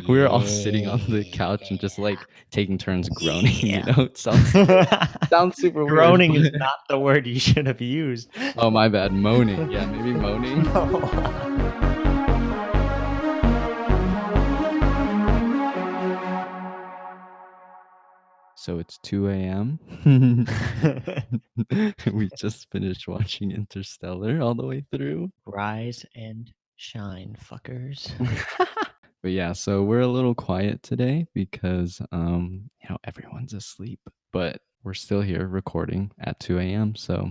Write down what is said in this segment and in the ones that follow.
We were all sitting on the couch and Yeah. just like taking turns groaning, Yeah. It sounds super weird, Groaning is but not the word you should have used. oh my bad, moaning. Yeah, maybe moaning. No. So it's 2 a.m. We just finished watching Interstellar all the way through. Rise and shine, fuckers. But yeah, so we're a little quiet today because everyone's asleep, but we're still here recording at 2 a.m. So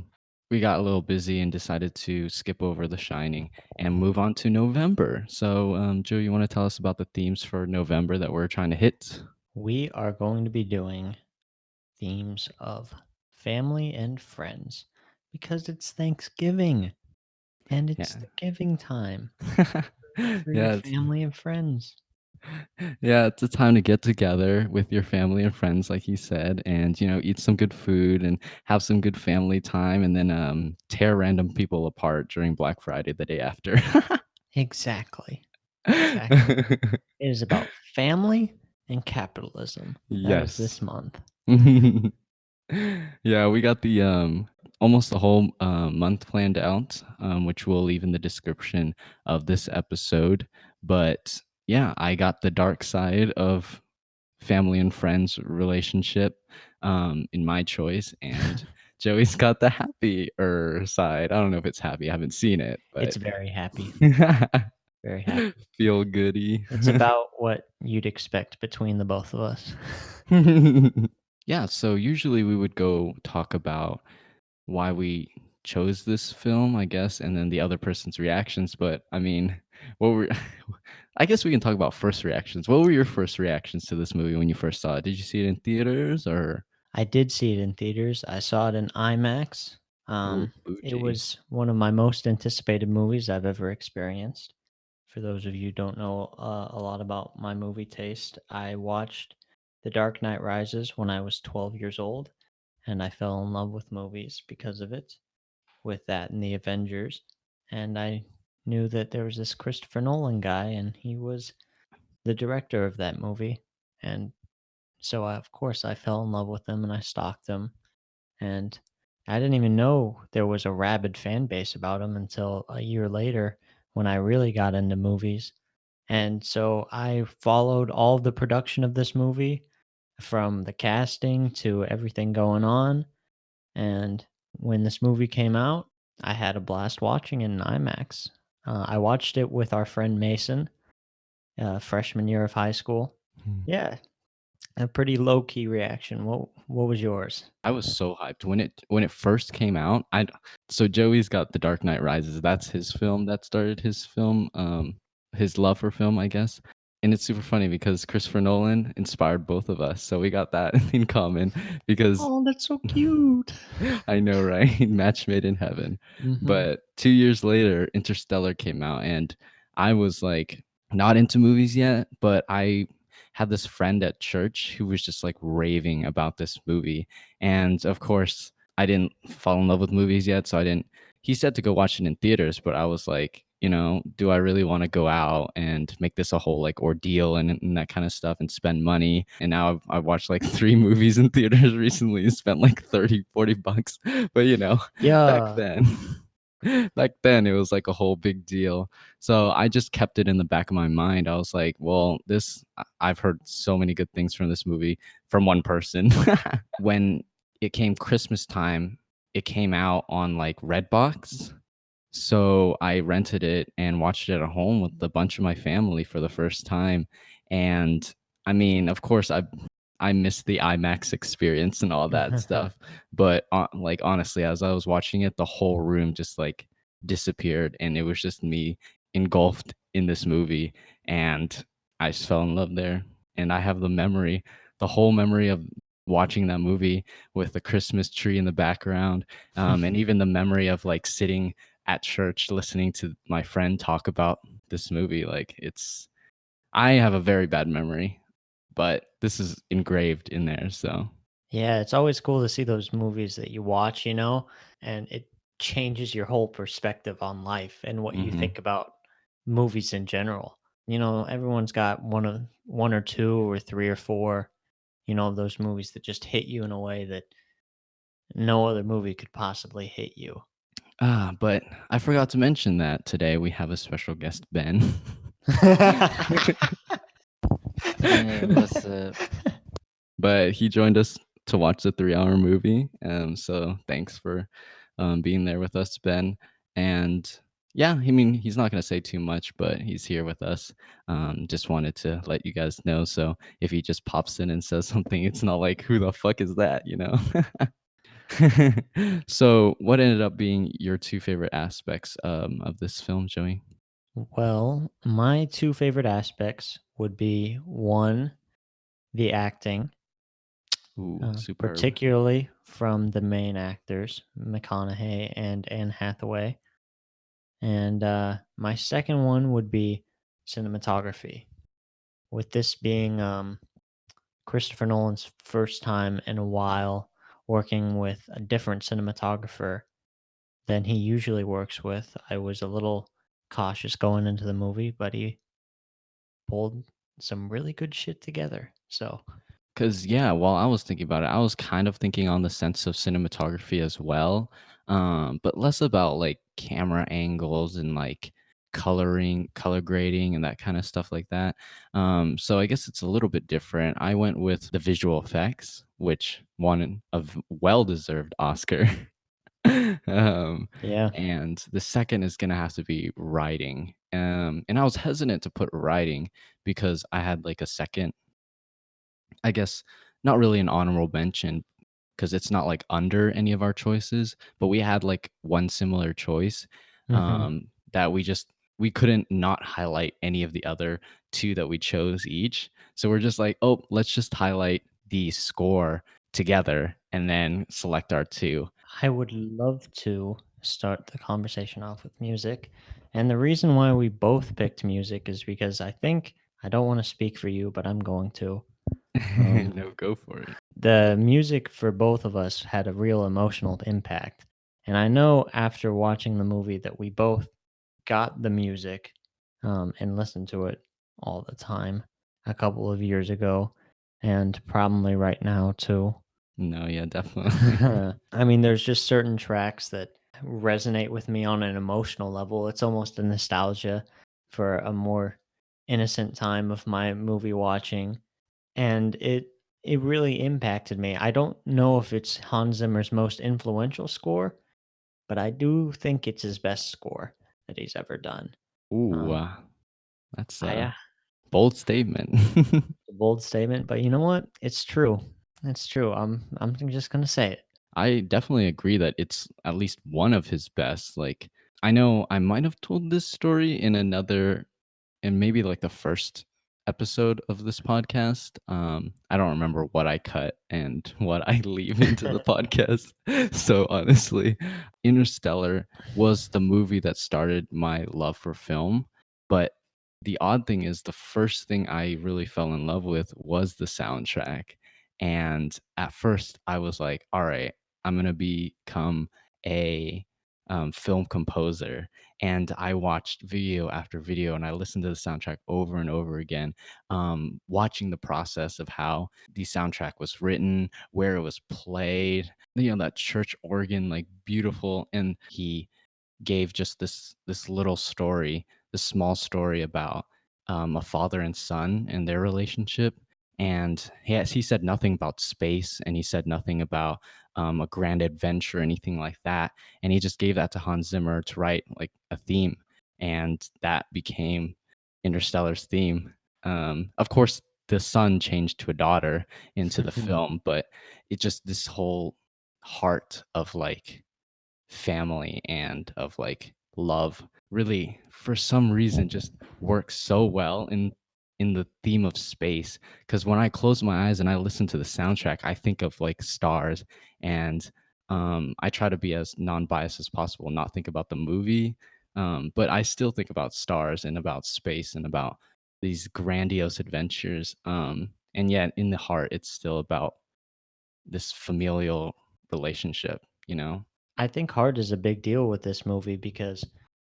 we got a little busy and decided to skip over The Shining and move on to November. So Joe, you want to tell us about the themes for November that we're trying to hit? We are going to be doing themes of family and friends because it's Thanksgiving and it's Yeah. the giving time for your Yeah, family and friends. yeah, it's a time to get together with your family and friends, like you said, and eat some good food and have some good family time, and then tear random people apart during Black Friday the day after. Exactly. Exactly. It is about family and capitalism. That was Yes. this month. Yeah, we got the almost the whole month planned out, which we'll leave in the description of this episode. But yeah, I got the dark side of family and friends relationship in my choice, and Joey's got the happier side. I don't know if it's happy. I haven't seen it, It's but very happy. Very happy. feel goody. It's about what you'd expect between the both of us. Yeah, so usually we would go talk about why we chose this film, I guess, and then the other person's reactions. But I mean, what were I guess we can talk about first reactions. What were your first reactions to this movie when you first saw it? Did you see it in theaters or I did see it in theaters. I saw it in IMAX. ooh, It bougie? was one of my most anticipated movies I've ever experienced. For those of you who don't know a lot about my movie taste, I watched The Dark Knight Rises when I was 12 years old, and I fell in love with movies because of it, with that and the Avengers. And I knew that there was this Christopher Nolan guy, and he was the director of that movie. And so, of course, I fell in love with him and I stalked him. And I didn't even know there was a rabid fan base about him until a year later when I really got into movies. And so I followed all of the production of this movie from the casting to everything going on. And when this movie came out, I had a blast watching it in IMAX. I watched it with our friend Mason, freshman year of high school. Yeah, a pretty low key reaction. What was yours? I was so hyped when it first came out. I So Joey's got The Dark Knight Rises. That's his film that started his love for film, I guess. And it's super funny because Christopher Nolan inspired both of us. So we got that in common because Oh, that's so cute. I know, right? Match made in heaven. Hmm. But 2 years later, Interstellar came out, and I was like not into movies yet, but I had this friend at church who was just like raving about this movie. And of course, I didn't fall in love with movies yet, so I didn't. He said to go watch it in theaters, but I was like, do I really want to go out and make this a whole like ordeal and that kind of stuff and spend money? And now I've watched like 3 movies in theaters recently and spent like 30-40 bucks. But back Yeah. then, back then it was like a whole big deal. So I just kept it in the back of my mind. I was like, well, I've heard so many good things from this movie from one person. When it came Christmas time, it came out on like Redbox, so I rented it and watched it at home with a bunch of my family for the first time. And I mean, of course, I missed the IMAX experience and all that stuff. But like honestly, as I was watching it, the whole room just like disappeared, and it was just me engulfed in this movie, and I just fell in love there. And I have the whole memory of watching that movie with the Christmas tree in the background, and even the memory of like sitting at church listening to my friend talk about this movie. Like I have a very bad memory, but this is engraved in there. So Yeah, it's always cool to see those movies that you watch, and it changes your whole perspective on life and what you hmm think about movies in general. everyone's got one or two or three or four, those movies that just hit you in a way that no other movie could possibly hit you. But I forgot to mention that today we have a special guest, Ben. Hey, what's up? But he joined us to watch the 3-hour movie. So thanks for being there with us, Ben. And yeah, I mean, he's not going to say too much, but he's here with us. Just wanted to let you guys know. So if he just pops in and says something, it's not like, who the fuck is that, you know? So what ended up being your two favorite aspects of this film, Joey? Well, my two favorite aspects would be one, the acting, Ooh, superb. particularly from the main actors, McConaughey and Anne Hathaway. And my second one would be cinematography. With this being Christopher Nolan's first time in a while working with a different cinematographer than he usually works with, I was a little cautious going into the movie, but he pulled some really good shit together. So, Because, yeah, while I was thinking about it, I was kind of thinking on the sense of cinematography as well, but less about like camera angles and like coloring, color grading, and that kind of stuff like that. So I guess it's a little bit different. I went with the visual effects, which won a well deserved Oscar. um, yeah. and the second is going to have to be writing. And I was hesitant to put writing because I had like a second, I guess, not really an honorable mention because it's not like under any of our choices, but we had like one similar choice hmm that we couldn't not highlight any of the other two that we chose each. So we're just like, oh, let's just highlight the score together and then select our two. I would love to start the conversation off with music. And the reason why we both picked music is because I don't want to speak for you, but I'm going to. Um, No, go for it. the music for both of us had a real emotional impact. And I know after watching the movie that we both got the music and listened to it all the time a couple of years ago, and probably right now too. No, yeah, definitely. I mean, there's just certain tracks that resonate with me on an emotional level. It's almost a nostalgia for a more innocent time of my movie watching, and it really impacted me. I don't know if it's Hans Zimmer's most influential score, but I do think it's his best score that he's ever done. Ooh, Um, that's I a bold statement. a bold statement, but you know what? It's true. It's true. I'm just gonna say it. I definitely agree that it's at least one of his best. Like, I know I might have told this story in another, in maybe like the first episode of this podcast. I don't remember what I cut and what I leave into the podcast. So honestly, Interstellar was the movie that started my love for film. But the odd thing is, the first thing I really fell in love with was the soundtrack. And at first, I was like, all right, I'm going to become a film composer. And I watched video after video and I listened to the soundtrack over and over again, watching the process of how the soundtrack was written, where it was played, that church organ, like beautiful. And he gave just this little story, this small story about a father and son and their relationship. And he said nothing about space, and he said nothing about a grand adventure or anything like that. And he just gave that to Hans Zimmer to write like a theme, and that became Interstellar's theme. Of course, the son changed to a daughter into the film, but it just this whole heart of like family and of like love really for some reason just works so well in the theme of space, because when I close my eyes and I listen to the soundtrack I think of like stars, and I try to be as non-biased as possible, not think about the movie, but I still think about stars and about space and about these grandiose adventures, and yet in the heart it's still about this familial relationship, you know. I think heart is a big deal with this movie because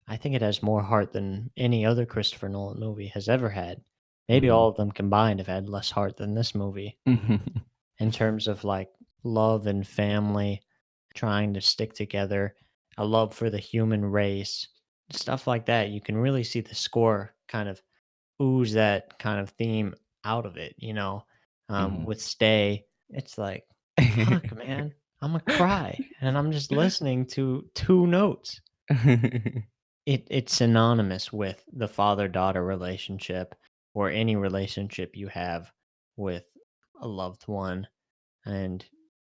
I think it has more heart than any other Christopher Nolan movie has ever had. Maybe Mhm. all of them combined have had less heart than this movie in terms of like love and family, trying to stick together, a love for the human race, stuff like that. You can really see the score kind of ooze that kind of theme out of it, you know. Mhm. With Stay, it's like, fuck, man, I'm gonna cry, and I'm just listening to two notes. It's synonymous with the father-daughter relationship or any relationship you have with a loved one, and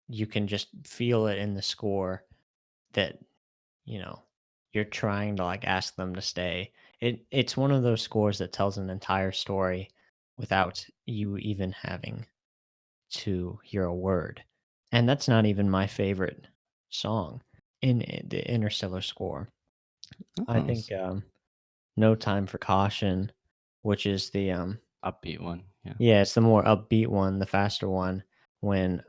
you can just feel it in the score that, you know, you're trying to, like, ask them to stay. It's one of those scores that tells an entire story without you even having to hear a word, and that's not even my favorite song in the Interstellar score. I Oh, think, No Time for Caution, which is the, upbeat one, yeah. yeah, it's the more upbeat one, the faster one when,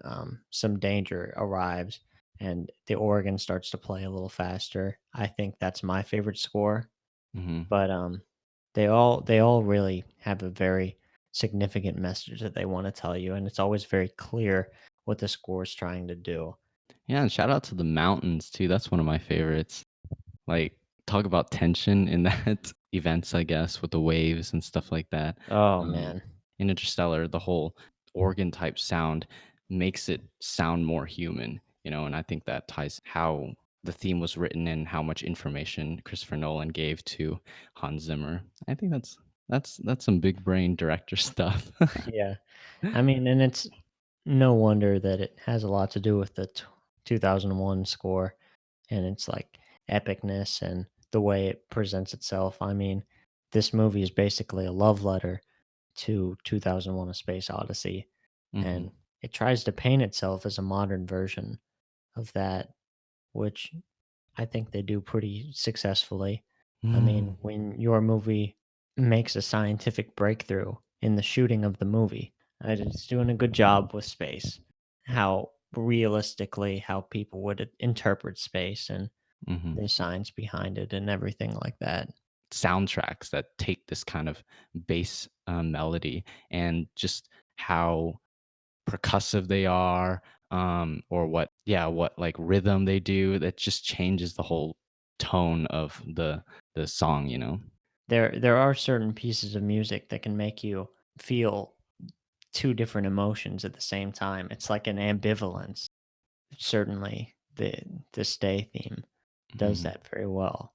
some danger arrives and the organ starts to play a little faster. I think that's my favorite score, Mhm. but, they all really have a very significant message that they wanna tell you, and it's always very clear what the score is trying to do. Yeah, and shout out to the mountains too, that's one of my favorites. Like, talk about tension in that events, I guess, with the waves and stuff like that. Oh, Um, man. in Interstellar, the whole organ type sound makes it sound more human, and I think that ties how the theme was written and how much information Christopher Nolan gave to Hans Zimmer. I think that's some big brain director stuff. Yeah. I mean, and it's no wonder that it has a lot to do with the 2001 score and its like epicness and the way it presents itself. I mean, this movie is basically a love letter to 2001: A Space Odyssey, Mhm. and it tries to paint itself as a modern version of that, which I think they do pretty successfully. I mean, Mm. when your movie makes a scientific breakthrough in the shooting of the movie, it's doing a good job with space. How realistically, how people would interpret space and Mhm. the science behind it and everything like that. Soundtracks that take this kind of bass melody and just how percussive they are, or what like rhythm they do that just changes the whole tone of the song. There are certain pieces of music that can make you feel two different emotions at the same time. It's like an ambivalence. Certainly, the stay theme does Mhm. that very well.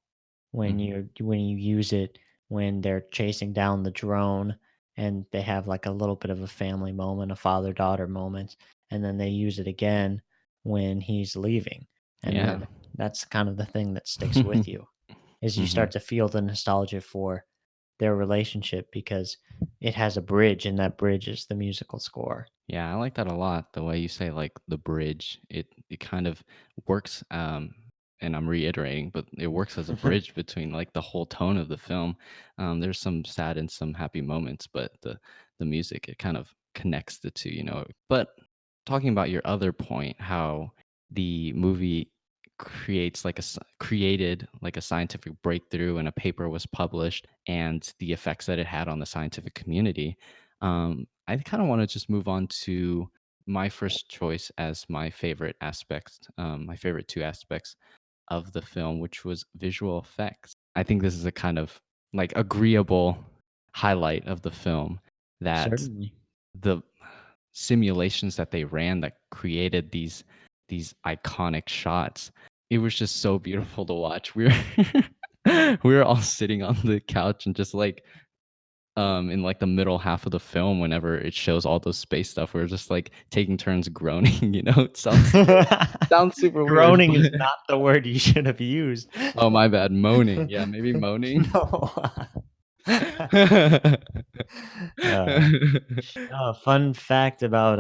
When Mhm. you use it when they're chasing down the drone and they have like a little bit of a family moment, a father-daughter moment, and then they use it again when he's leaving. And Yeah. then that's kind of the thing that sticks with you is you Mhm. start to feel the nostalgia for their relationship because it has a bridge and that bridge is the musical score. Yeah, I like that a lot. The way you say like the bridge, it kind of works. And I'm reiterating, but it works as a bridge between like the whole tone of the film. There's some sad and some happy moments, but the music it kind of connects the two. But talking about your other point, how the movie created like a scientific breakthrough and a paper was published and the effects that it had on the scientific community. I kind of want to just move on to my first choice as my favorite aspects, my favorite two aspects of the film, which was visual effects. I think this is a kind of like agreeable highlight of the film that Certainly. the simulations that they ran that created these iconic shots. It was just so beautiful to watch. We were we were all sitting on the couch and just like in like the middle half of the film whenever it shows all those space stuff, we're just like taking turns groaning. It sounds super weird. Groaning is But not the word you should have used. oh my bad, moaning. Yeah, maybe moaning. No. Uh, fun fact about,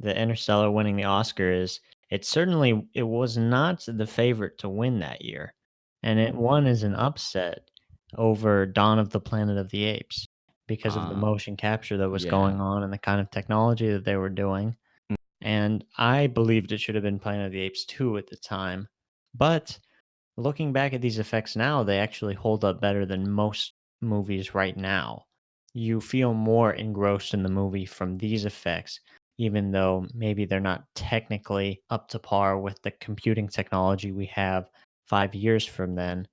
the Interstellar winning the Oscar is it was not the favorite to win that year, and it won as an upset over Dawn of the Planet of the Apes because of the uh, motion capture that was yeah. going on and the kind of technology that they were doing. And I believed it should have been Planet of the Apes 2 at the time, but looking back at these effects now, they actually hold up better than most movies right now. You feel more engrossed in the movie from these effects, even though maybe they're not technically up to par with the computing technology we have 5 years from then,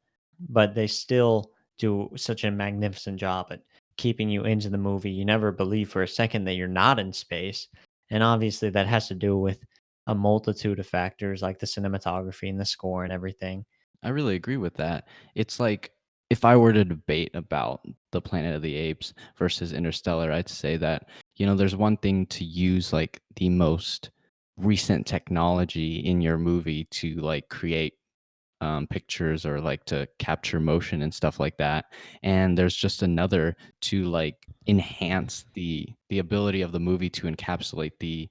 but they still do such a magnificent job at keeping you into the movie. You never believe for a second that you're not in space. And obviously, that has to do with a multitude of factors like the cinematography and the score and everything. I really agree with that. It's like if I were to debate about the Planet of the Apes versus Interstellar, I'd say that, there's one thing to use like the most recent technology in your movie to like create pictures or like to capture motion and stuff like that. And there's just another to like enhance the ability of the movie to encapsulate the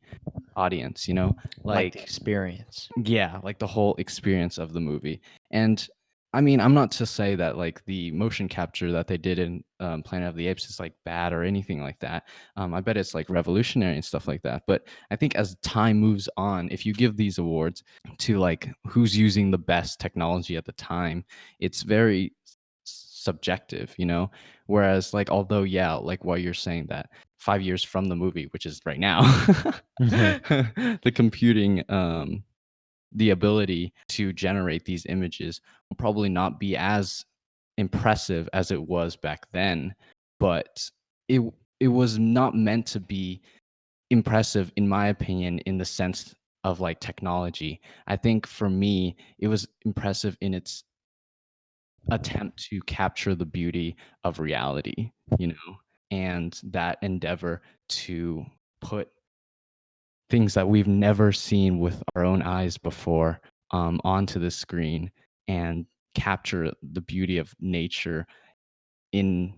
audience, Like the like experience. yeah, like the whole experience of the movie. And I mean, I'm not to say that like the motion capture that they did in Planet of the Apes is like bad or anything like that. I bet it's like revolutionary and stuff like that. But I think as time moves on, if you give these awards to like who's using the best technology at the time, it's very subjective, Whereas like although yeah, like what you're saying that 5 years from the movie, which is right now, the computing the ability to generate these images will probably not be as impressive as it was back then, but it it was not meant to be impressive in my opinion in the sense of like technology. I think for me it was impressive in its attempt to capture the beauty of reality, and that endeavor to put things that we've never seen with our own eyes before onto the screen and capture the beauty of nature in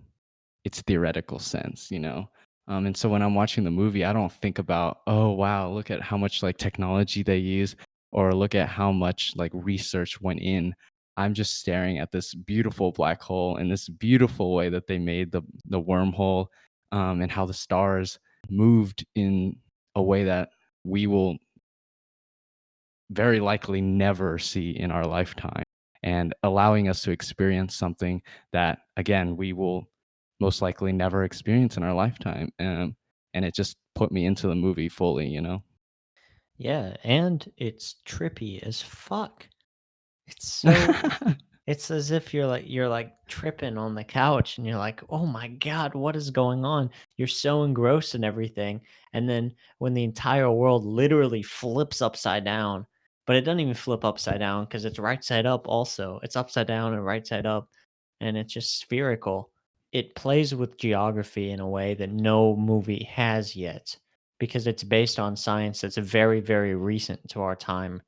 its theoretical sense, and so when I'm watching the movie, I don't think about, oh wow, look at how much like technology they use, or look at how much like research went in. I'm just staring at this beautiful black hole and this beautiful way that they made the wormhole, and how the stars moved in a way that we will very likely never see in our lifetime, and allowing us to experience something that again we will most likely never experience in our lifetime, and it just put me into the movie fully. Yeah, and it's trippy as fuck. It's so it's as if you're like tripping on the couch and you're like, "Oh my god, what is going on?" You're so engrossed in everything. And then when the entire world literally flips upside down, but it doesn't even flip upside down because it's right side up also. It's upside down and right side up, and it's just spherical. It plays with geography in a way that no movie has yet because it's based on science that's very, very recent to our time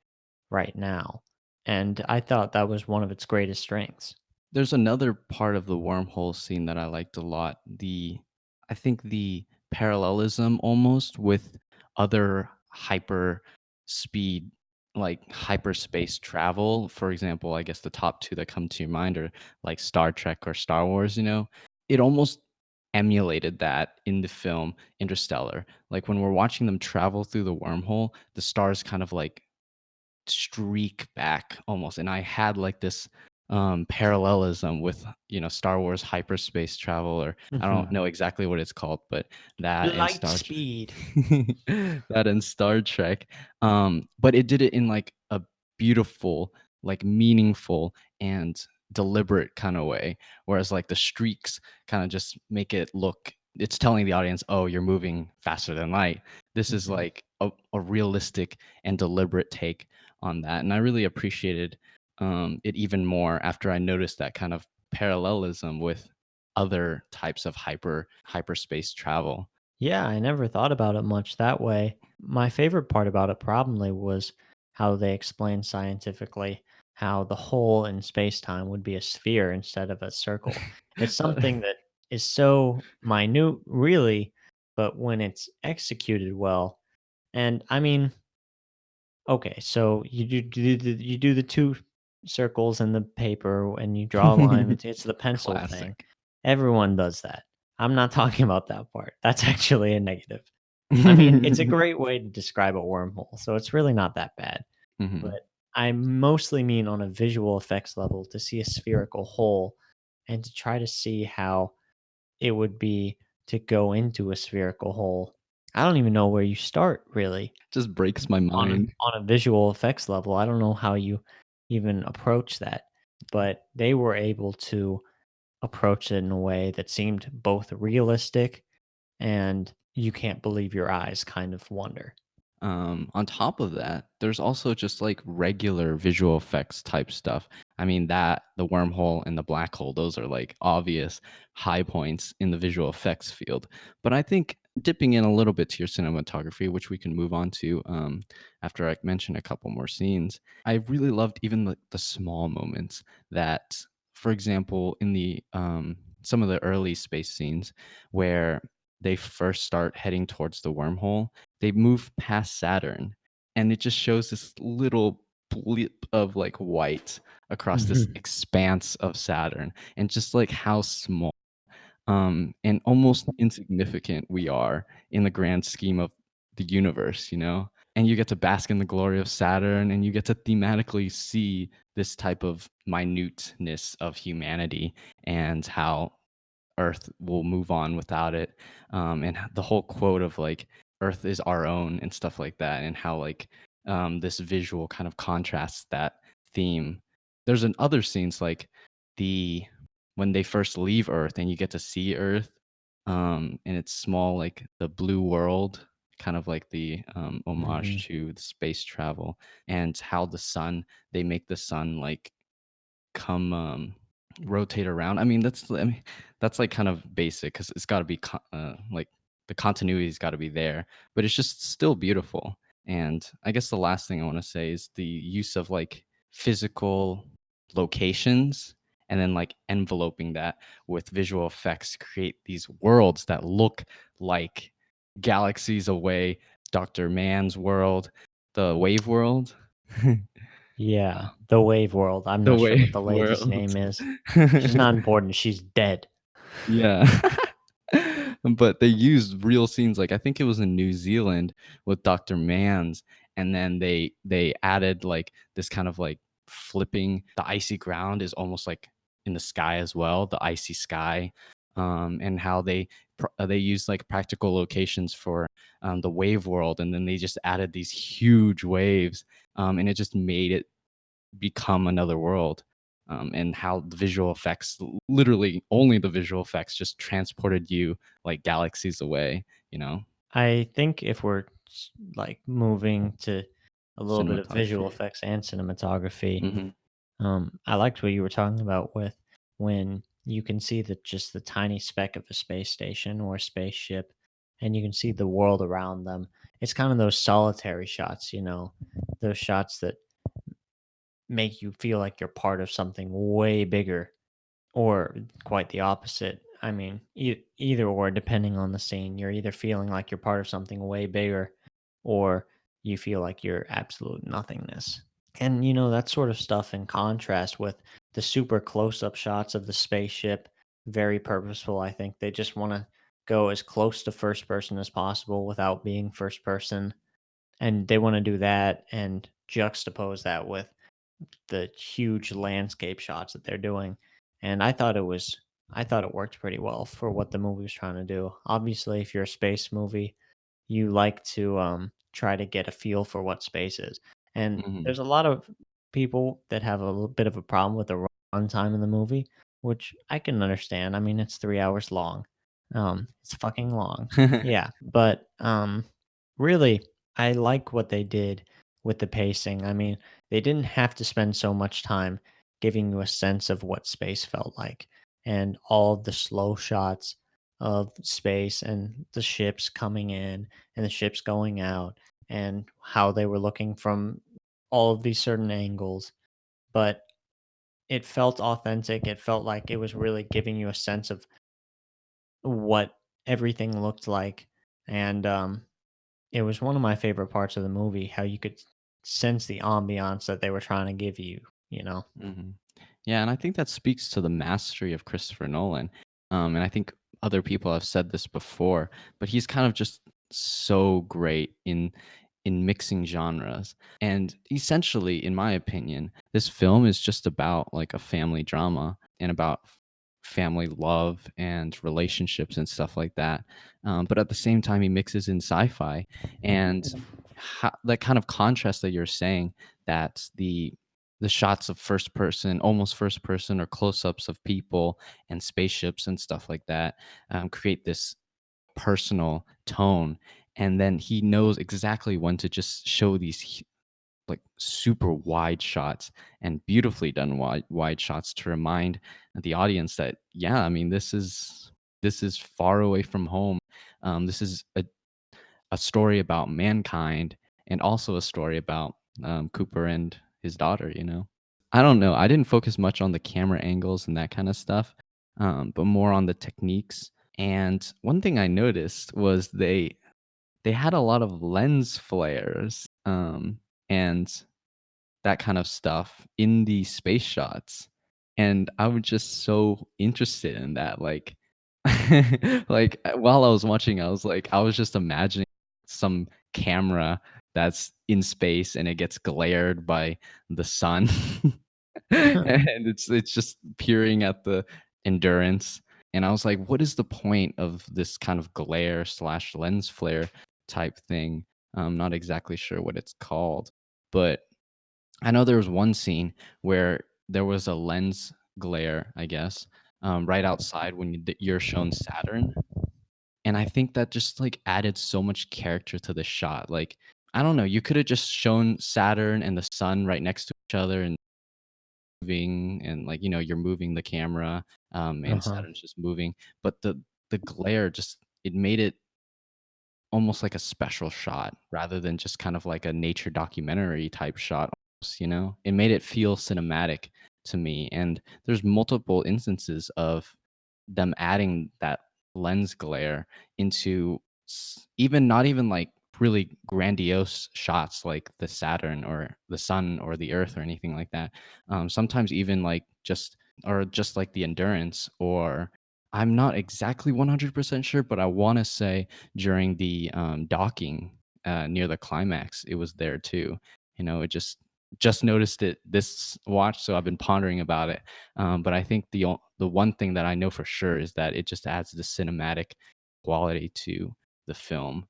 right now. And I thought that was one of its greatest strengths. There's another part of the wormhole scene that I liked a lot. I think the parallelism almost with other hyper speed, like hyperspace travel. For example, I guess the top two that come to your mind are like Star Trek or Star Wars, It almost emulated that in the film Interstellar. Like when we're watching them travel through the wormhole, the stars kind of like streak back almost, and I had like this parallelism with Star Wars hyperspace travel, or I don't Mhm. know exactly what it's called, but that and Light Star speed. that and Star Trek, but it did it in like a beautiful, like meaningful and deliberate kind of way, whereas like the streaks kind of just make it look, it's telling the audience, oh, you're moving faster than light. This is Mhm. like a realistic and deliberate take on that. And I really appreciated it even more after I noticed that kind of parallelism with other types of hyperspace travel. Yeah, I never thought about it much that way. My favorite part about it probably was how they explained scientifically how the hole in space-time would be a sphere instead of a circle. It's something that is so minute, really, but when it's executed well, and I mean, okay, so you do the 2 circles in the paper and you draw a line, it's the pencil thing. Classic. Everyone does that. I'm not talking about that part. That's actually a negative. I mean, it's a great way to describe a wormhole, so it's really not that bad, but Mhm. I mostly mean on a visual effects level to see a spherical hole and to try to see how it would be to go into a spherical hole. I don't even know where you start really Just breaks my mind. on a visual effects level. I don't know how you even approach that, but they were able to approach it in a way that seemed both realistic and you can't believe your eyes kind of wonder. On top of that, there's also just like regular visual effects type stuff. I mean, that the wormhole and the black hole, those are like obvious high points in the visual effects field. But I think dipping in a little bit to your cinematography, which we can move on to after I mention a couple more scenes, I really loved even the small moments that, for example, in the some of the early space scenes where they first start heading towards the wormhole, they move past Saturn, and it just shows this little blip of like white across this Mhm. expanse of Saturn, and just like how small and almost insignificant we are in the grand scheme of the universe, you know? And you get to bask in the glory of Saturn, and you get to thematically see this type of minuteness of humanity and how Earth will move on without it. And the whole quote of like Earth is our own and stuff like that, and how like this visual kind of contrasts that theme. There's an other scenes like the when they first leave Earth and you get to see Earth, and it's small, like the blue world, kind of like the Mhm. homage to the space travel, and how the sun, they make the sun like come rotate around. I mean that's like kind of basic because it's got to be like the continuity's got to be there, but it's just still beautiful. And I guess the last thing I want to say is the use of like physical locations and then like enveloping that with visual effects to create these worlds that look like galaxies away. Dr. Man's world, the wave world. Yeah, the Wave World. I'm The not sure what wave the lady's world. name is. She's not important. She's dead. Yeah. But they used real scenes, like, I think it was in New Zealand with Dr. Mans, and then they added, like, this kind of, like, flipping the icy ground is almost, like, in the sky as well, the icy sky, and how they used, like, practical locations for, the wave world, and then they just added these huge waves, and it just made it become another world, and how the visual effects, literally only the visual effects, just transported you like galaxies away, you know? I think if we're like moving to a little bit of visual Cinematography. effects and cinematography, Mhm, I liked what you were talking about with when you can see just the tiny speck of a space station or a spaceship, and you can see the world around them. It's kind of those solitary shots, those shots that make you feel like you're part of something way bigger, or quite the opposite. I mean, either or, depending on the scene, you're either feeling like you're part of something way bigger, or you feel like you're absolute nothingness. And that sort of stuff in contrast with the super close up shots of the spaceship, very purposeful. I think they just want to go as close to first person as possible without being first person. And they want to do that and juxtapose that with the huge landscape shots that they're doing. And I thought it worked pretty well for what the movie was trying to do. Obviously, if you're a space movie, you like to try to get a feel for what space is. And mhm. there's a lot of people that have a little bit of a problem with the runtime in the movie, which I can understand. I mean, it's 3 hours long. It's fucking long. Yeah, but really, I like what they did with the pacing. I mean, they didn't have to spend so much time giving you a sense of what space felt like, and all of the slow shots of space and the ships coming in and the ships going out, and how they were looking from all of these certain angles. But it felt authentic. It felt like it was really giving you a sense of what everything looked like. And it was one of my favorite parts of the movie, how you could sense the ambiance that they were trying to give you, you know? Mhm. Yeah, and I think that speaks to the mastery of Christopher Nolan. And I think other people have said this before, but he's kind of just so great in in mixing genres. And essentially, in my opinion, this film is just about like a family drama and about family love and relationships and stuff like that. But at the same time, he mixes in sci-fi and that kind of contrast that you're saying, that the shots of first person, almost first person, or close-ups of people and spaceships and stuff like that, create this personal tone. And then he knows exactly when to just show these like super wide shots and beautifully done wide shots to remind the audience that, yeah, I mean, this is far away from home. This is a story about mankind, and also a story about Cooper and his daughter. I don't know. I didn't focus much on the camera angles and that kind of stuff, but more on the techniques. And one thing I noticed was they had a lot of lens flares, and that kind of stuff in the space shots. And I was just so interested in that. Like, while I was watching, I was just imagining some camera that's in space and it gets glared by the sun. And it's just peering at the endurance. And I was like, what is the point of this kind of glare slash lens flare type thing? I'm not exactly sure what it's called, but I know there was one scene where there was a lens glare, I guess, right outside when you're shown Saturn, and I think that just like added so much character to the shot. Like, I don't know, you could have just shown Saturn and the sun right next to each other and moving, and like, you're moving the camera, and Uh-huh. Saturn's just moving, but the glare just, it made it almost like a special shot rather than just kind of like a nature documentary type shot almost. It made it feel cinematic to me, and there's multiple instances of them adding that lens glare into even not even like really grandiose shots like the Saturn or the sun or the Earth or anything like that. Sometimes even like just like the Endurance, or I'm not exactly 100% sure, but I want to say during the docking near the climax, it was there too. It just noticed it this watch, so I've been pondering about it. But I think the one thing that I know for sure is that it just adds the cinematic quality to the film,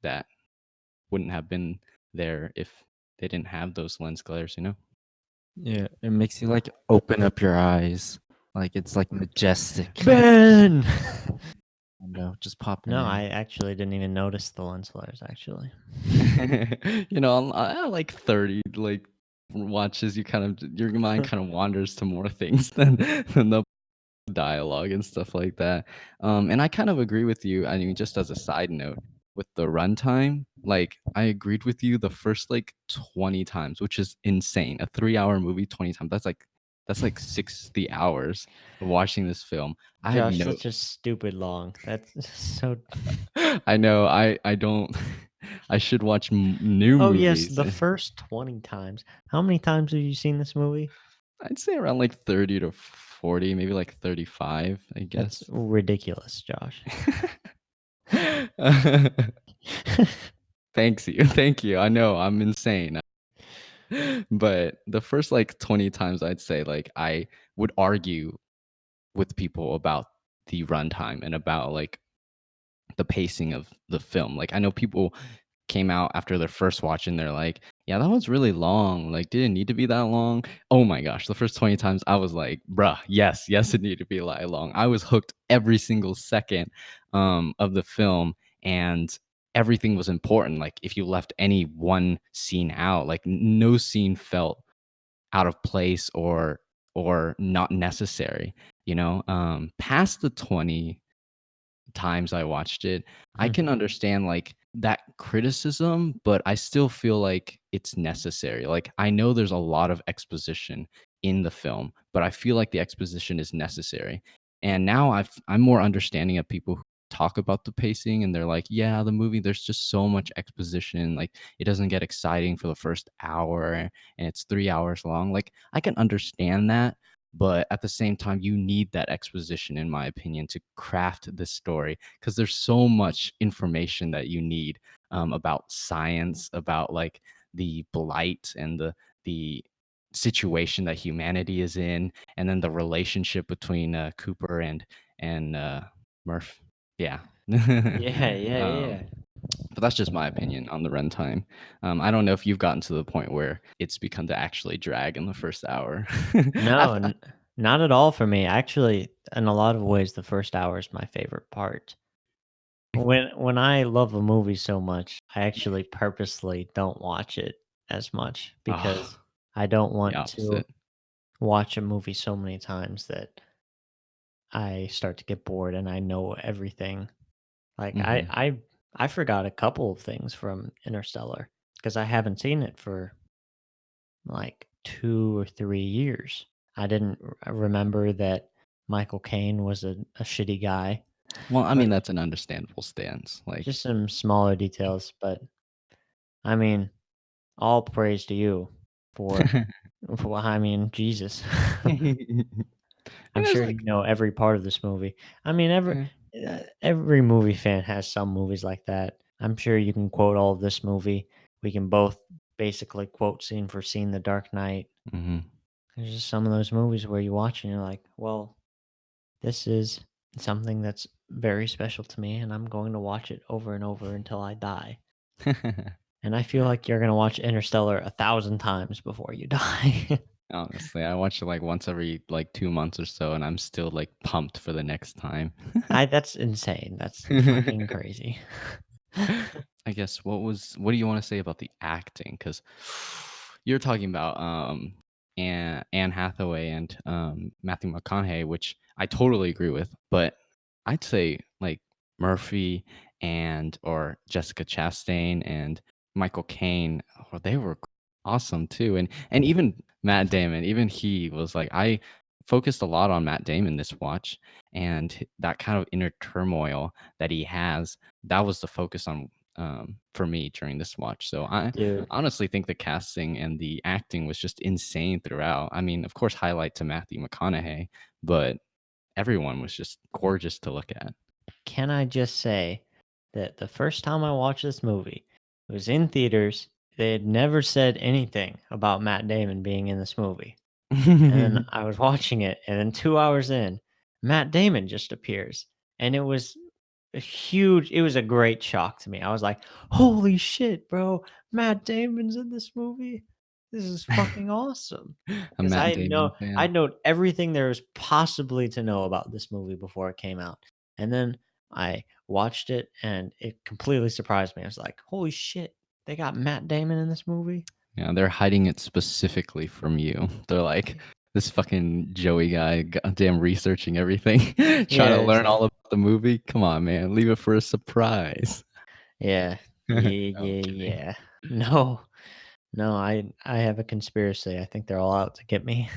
that wouldn't have been there if they didn't have those lens glares. Yeah, it makes you like open up your eyes. Like it's like majestic. Ben! I know, just popping No, in. I actually didn't even notice the lens flares, actually. Like 30 like watches, your mind kind of wanders to more things than the dialogue and stuff like that. And I kind of agree with you. I mean, just as a side note, with the runtime, like I agreed with you the first like 20 times, which is insane. A 3-hour movie 20 times. That's like 60 hours of watching this film. I had Josh, no that's just stupid long. That's so. I know. I don't I should watch new Oh, yes, movies. the first 20 times. How many times have you seen this movie? I'd say around like 30 to 40, maybe like 35, I That's guess. ridiculous, Josh. Thanks you. Thank you. I know I'm insane. But the first like 20 times, I'd say, like, I would argue with people about the runtime and about like the pacing of the film. Like, I know people came out after their first watch and they're like, "Yeah, that was really long. Like, did it need to be that long?" Oh my gosh, the first 20 times I was like, "Bruh, yes, yes, it needed to be that long." I was hooked every single second of the film, and everything was important. Like, if you left any one scene out, like no scene felt out of place or not necessary. Past the 20 times I watched it, I can understand like that criticism, but I still feel like it's necessary. Like, I know there's a lot of exposition in the film, but I feel like the exposition is necessary. And now I'm more understanding of people who talk about the pacing and they're like, yeah, the movie, there's just so much exposition. Like, it doesn't get exciting for the first hour and it's 3 hours long. Like, I can understand that, but at the same time, you need that exposition, in my opinion, to craft this story, because there's so much information that you need. about science, about like the blight and the situation that humanity is in, and then the relationship between Cooper and Murph. Yeah. Yeah, yeah, um, yeah. but that's just my opinion on the runtime. I don't know if you've gotten to the point where it's begun to actually drag in the first hour. No, not at all for me. Actually, in a lot of ways, the first hour is my favorite part. When I love a movie so much, I actually purposely don't watch it as much because Oh, I don't the want to opposite. watch a movie so many times that I start to get bored and I know everything. Like Hmm. I forgot a couple of things from Interstellar because I haven't seen it for like 2 or 3 years. I didn't remember that Michael Caine was a shitty guy. Well, I But mean, that's an understandable stance. Like, just some smaller details, but I mean, all praise to you for I mean, Jesus. and I'm it's sure like, you know every part of this movie. I mean, eh, every movie fan has some movies like that. I'm sure you can quote all of this movie. We can both basically quote scene for scene The Dark Knight. mhm. There's just some of those movies where you watch and you're like, well, this is something that's very special to me, and I'm going to watch it over and over until I die. And I feel like you're gonna watch Interstellar 1,000 times before you die. Honestly, I watch it like once every like 2 months or so, and I'm still like pumped for the next time. I That's insane. That's fucking crazy. I guess what do you want to say about the acting? Because you're talking about Anne Hathaway and Matthew McConaughey, which I totally agree with. But I'd say like Murphy and or Jessica Chastain and Michael Caine, oh, they were awesome too. And even Matt Damon, even he was like I focused a lot on Matt Damon this watch and that kind of inner turmoil that he has. That was the focus on for me during this watch. So I Dude, honestly think the casting and the acting was just insane throughout. I mean, of course, highlight to Matthew McConaughey, but everyone was just gorgeous to look at. can I just say that the first time I watched this movie, it was in theaters. They had never said anything about Matt Damon being in this movie. And then I was watching it, and then 2 hours in, Matt Damon just appears, and it was a great shock to me. I was like, "Holy shit, bro! Matt Damon's in this movie. This is fucking awesome." A Because Matt Damon I fan. know everything there is possibly to know about this movie before it came out, and then I watched it, and it completely surprised me. I was like, "Holy shit, they got Matt Damon in this movie?" Yeah, they're hiding it specifically from you. They're like this fucking Joey guy, goddamn researching everything, trying Yeah, to it's learn like all about the movie. Come on, man, leave it for a surprise. yeah. No, Yeah, I'm yeah, kidding. yeah. No. No, I have a conspiracy. I think they're all out to get me.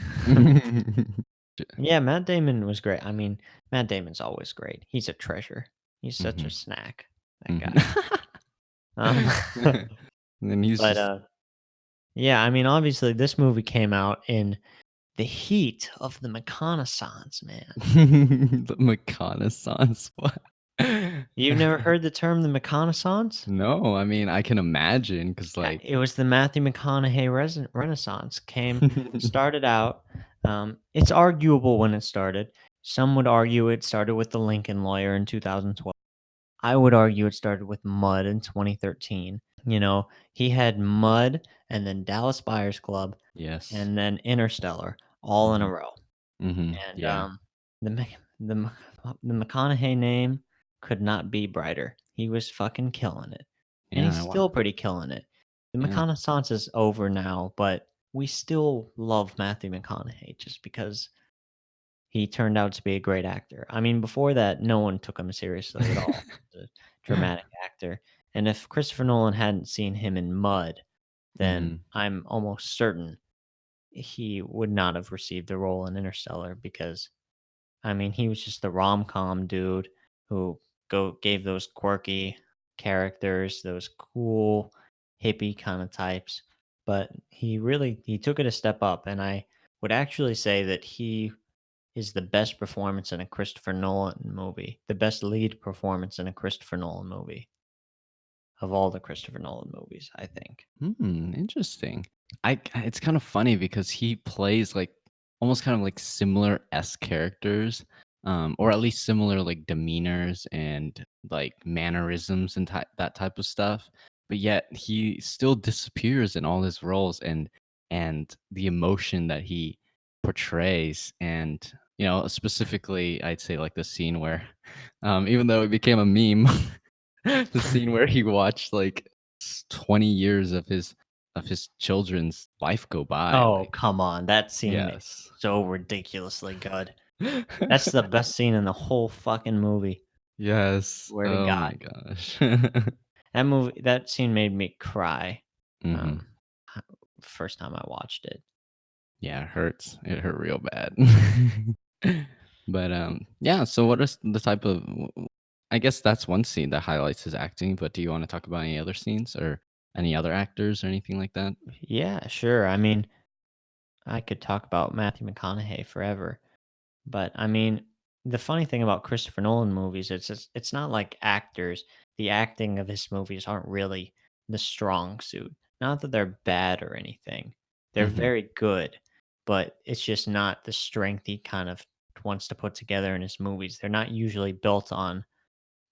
Yeah, Matt Damon was great. I mean, Matt Damon's always great. He's a treasure. He's such a Mhm, snack, that mhm. guy. Um, And then he's but, just yeah, I mean, obviously, this movie came out in the heat of the reconnaissance, man. the reconnaissance. What? You've never heard the term the reconnaissance? No, I mean, I can imagine because, Yeah, like it was the Matthew McConaughey Renaissance. Started out. It's arguable when it started. Some would argue it started with the Lincoln Lawyer in 2012. I would argue it started with Mud in 2013. You know, he had Mud and then Dallas Buyers Club Yes. and then Interstellar all in a Mhm, row. mhm, And yeah. the Mc- the Mc- the McConaughey name could not be brighter. He was fucking killing it, and he's Yeah, wow. still pretty killing it. The Yeah. McConaissance is over now, but we still love Matthew McConaughey just because he turned out to be a great actor. I mean, before that, no one took him seriously at all. The dramatic actor, and if Christopher Nolan hadn't seen him in Mud, then Mhm. I'm almost certain he would not have received the role in Interstellar because I mean, he was just the rom-com dude who gave those quirky characters, those cool hippie kind of types. But he took it a step up, and I would actually say that he is the best performance in a Christopher Nolan movie, the best lead performance in a Christopher Nolan movie. of all the Christopher Nolan movies, I think. Interesting. It's kind of funny because he plays like almost kind of like similar S characters, or at least similar like demeanors and like mannerisms and that type of stuff. But yet he still disappears in all his roles, and the emotion that he portrays, and specifically I'd say like the scene where, even though it became a meme, the scene where he watched like 20 years of his children's life go by, Oh, like, come on. That scene is yes. so ridiculously good. That's the best scene in the whole fucking movie. Yes. Swear to Oh God. my gosh. That scene made me cry. Mhm. Um, h- First time I watched it. Yeah, it hurts. It hurt real bad. But, yeah, so what is the type of I guess that's one scene that highlights his acting, but do you wanna talk about any other scenes or any other actors or anything like that? Yeah, sure. I mean, I could talk about Matthew McConaughey forever. But I mean, the funny thing about Christopher Nolan movies, it's not like actors. The acting of his movies aren't really the strong suit. Not that they're bad or anything. They're Mhm. very good, but it's just not the strength he kind of wants to put together in his movies. They're not usually built on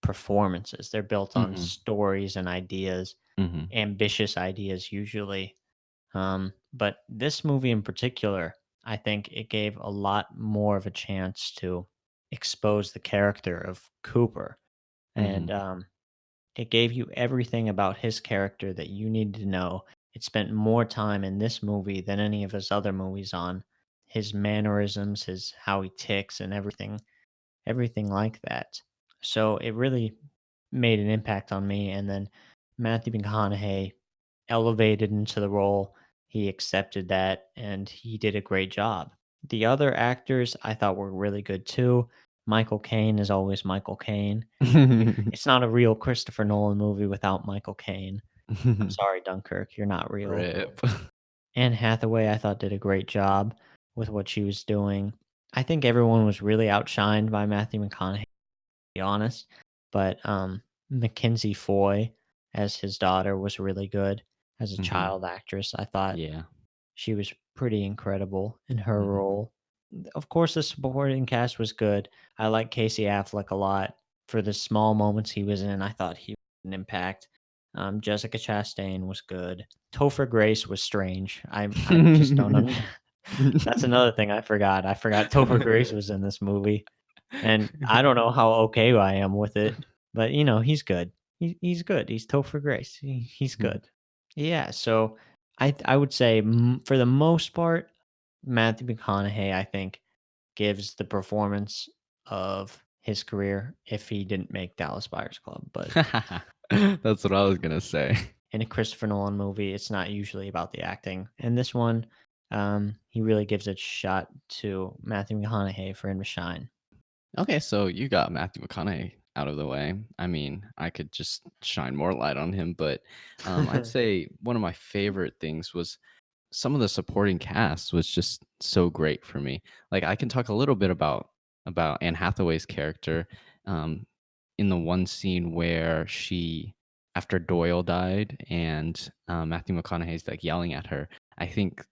performances. They're built on Mhm. stories and ideas, Mhm. ambitious ideas usually. But this movie in particular, I think it gave a lot more of a chance to expose the character of Cooper. And Mhm. it gave you everything about his character that you needed to know. It spent more time in this movie than any of his other movies on his mannerisms, his how he ticks and everything like that. So it really made an impact on me. And then Matthew McConaughey elevated into the role. He accepted that and he did a great job. The other actors I thought were really good too. Michael Caine is always Michael Caine. It's not a real Christopher Nolan movie without Michael Caine. I'm sorry, Dunkirk, you're not real. Rip. Anne Hathaway, I thought, did a great job with what she was doing. I think everyone was really outshined by Matthew McConaughey, to be honest. But Mackenzie Foy as his daughter was really good as a Mhm. child actress. I thought Yeah. she was pretty incredible in her Mhm. role. Of course, the supporting cast was good. I like Casey Affleck a lot. For the small moments he was in, I thought he had an impact. Jessica Chastain was good. Topher Grace was strange. I just don't That's another thing I forgot. I forgot Topher Grace was in this movie, and I don't know how okay I am with it, but, he's good. He's good. He's Topher Grace. He's good. Yeah, so I would say, for the most part, Matthew McConaughey, I think, gives the performance of his career if he didn't make Dallas Buyers Club, but That's what I was gonna say. in a Christopher Nolan movie, it's not usually about the acting. And this one, he really gives it a shot to Matthew McConaughey for him to shine. Okay, so you got Matthew McConaughey out of the way. I mean, I could just shine more light on him, but I'd say one of my favorite things was some of the supporting cast was just so great for me. Like I can talk a little bit about Anne Hathaway's character, um, in the one scene where she, after Doyle died, and Matthew McConaughey's like yelling at her. I think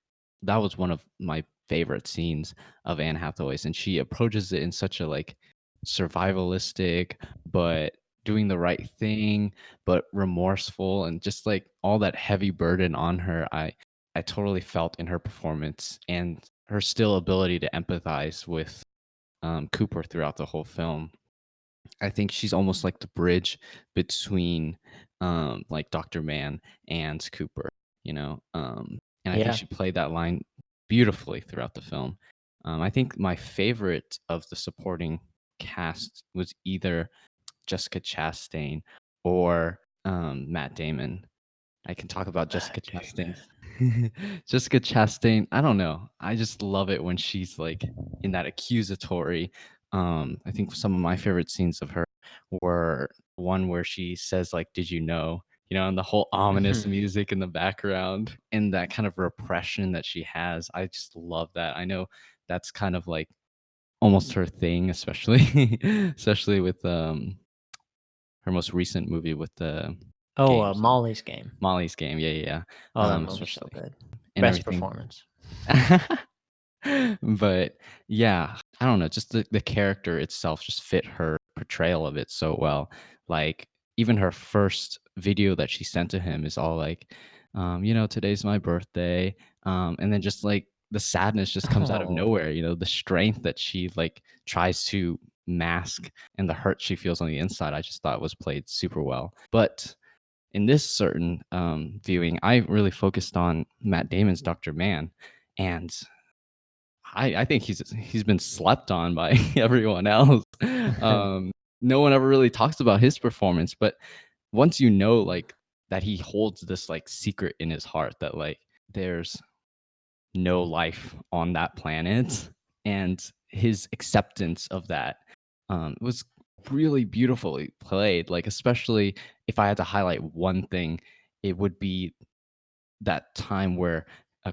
that was one of my favorite scenes of Anne Hathaway's, and she approaches it in such a like survivalistic, but doing the right thing, but remorseful, and just like all that heavy burden on her. I totally felt in her performance and her still ability to empathize with Cooper throughout the whole film. I think she's almost like the bridge between like Dr. Mann and Cooper, and I think Yeah. she played that line beautifully throughout the film. I think my favorite of the supporting cast was either Jessica Chastain or Matt Damon. I can talk about Jessica Matt Chastain. Damon. Jessica Chastain, I don't know. I just love it when she's like in that accusatory. I think some of my favorite scenes of her were one where she says like, "Did you know?" And the whole ominous Mhm. music in the background and that kind of repression that she has. I just love that. I know that's kind of like almost her thing, especially especially with her most recent movie with the Oh, games, Molly's Game. Molly's Game. Yeah, yeah, yeah. Oh, that movie's so Especially good. and Best everything. performance. But yeah, I don't know, just the character itself just fit her portrayal of it so well. Like even her first video that she sent to him is all like, today's my birthday. And then just like the sadness just comes out of Oh, nowhere, the strength that she like tries to mask and the hurt she feels on the inside, I just thought was played super well. But in this certain viewing, I really focused on Matt Damon's Dr. Mann. And I think he's been slept on by everyone else. Um, no one ever really talks about his performance, but once you know like that he holds this like secret in his heart that like there's no life on that planet, and his acceptance of that was really beautifully played. Like especially if I had to highlight one thing, it would be that time where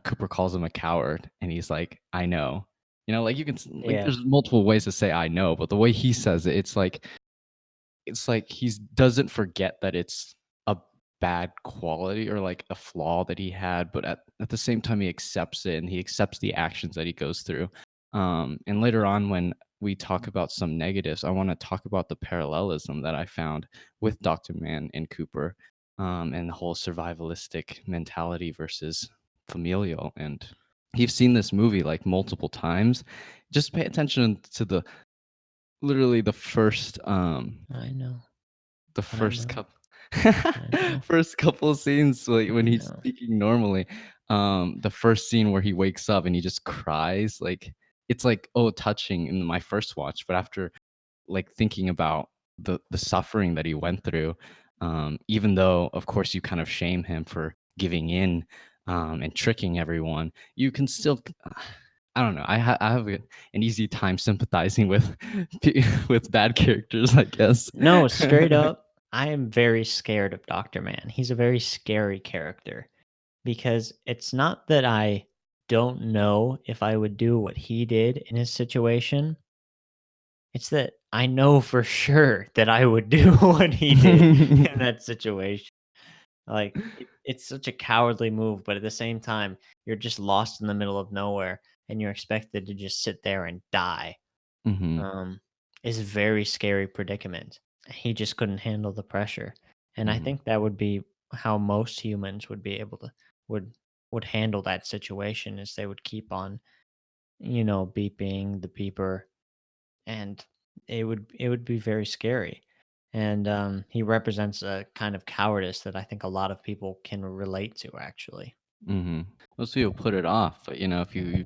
Cooper calls him a coward, and he's like, "I know." Like you can like yeah. there's multiple ways to say "I know," but the way he says it, it's like he's doesn't forget that it's a bad quality or like a flaw that he had, but at the same time he accepts it and he accepts the actions that he goes through. And later on when we talk about some negatives, I want to talk about the parallelism that I found with Dr. Mann and Cooper, and the whole survivalistic mentality versus familial. And you've seen this movie like multiple times. Just pay attention to the literally I know. the I first know. couple I know. first couple scenes like when I he's know. speaking normally. The first scene where he wakes up and he just cries, like it's like, oh, touching in my first watch, but after like thinking about the suffering that he went through, even though of course you kind of shame him for giving in, and tricking everyone, you can still I don't know. I have an easy time sympathizing with with bad characters, I guess. No, straight up, I am very scared of Dr. Man. He's a very scary character because it's not that I don't know if I would do what he did in his situation. It's that I know for sure that I would do what he did in that situation. Like it's such a cowardly move, but at the same time, you're just lost in the middle of nowhere and you're expected to just sit there and die. Mhm, Um, is a very scary predicament. He just couldn't handle the pressure, and I mhm, think that would be how most humans would be able to would would handle that situation. Is they would keep on, beeping the beeper, and it would be very scary. And he represents a kind of cowardice that I think a lot of people can relate to. Actually, mhm. Most people put it off, but, if you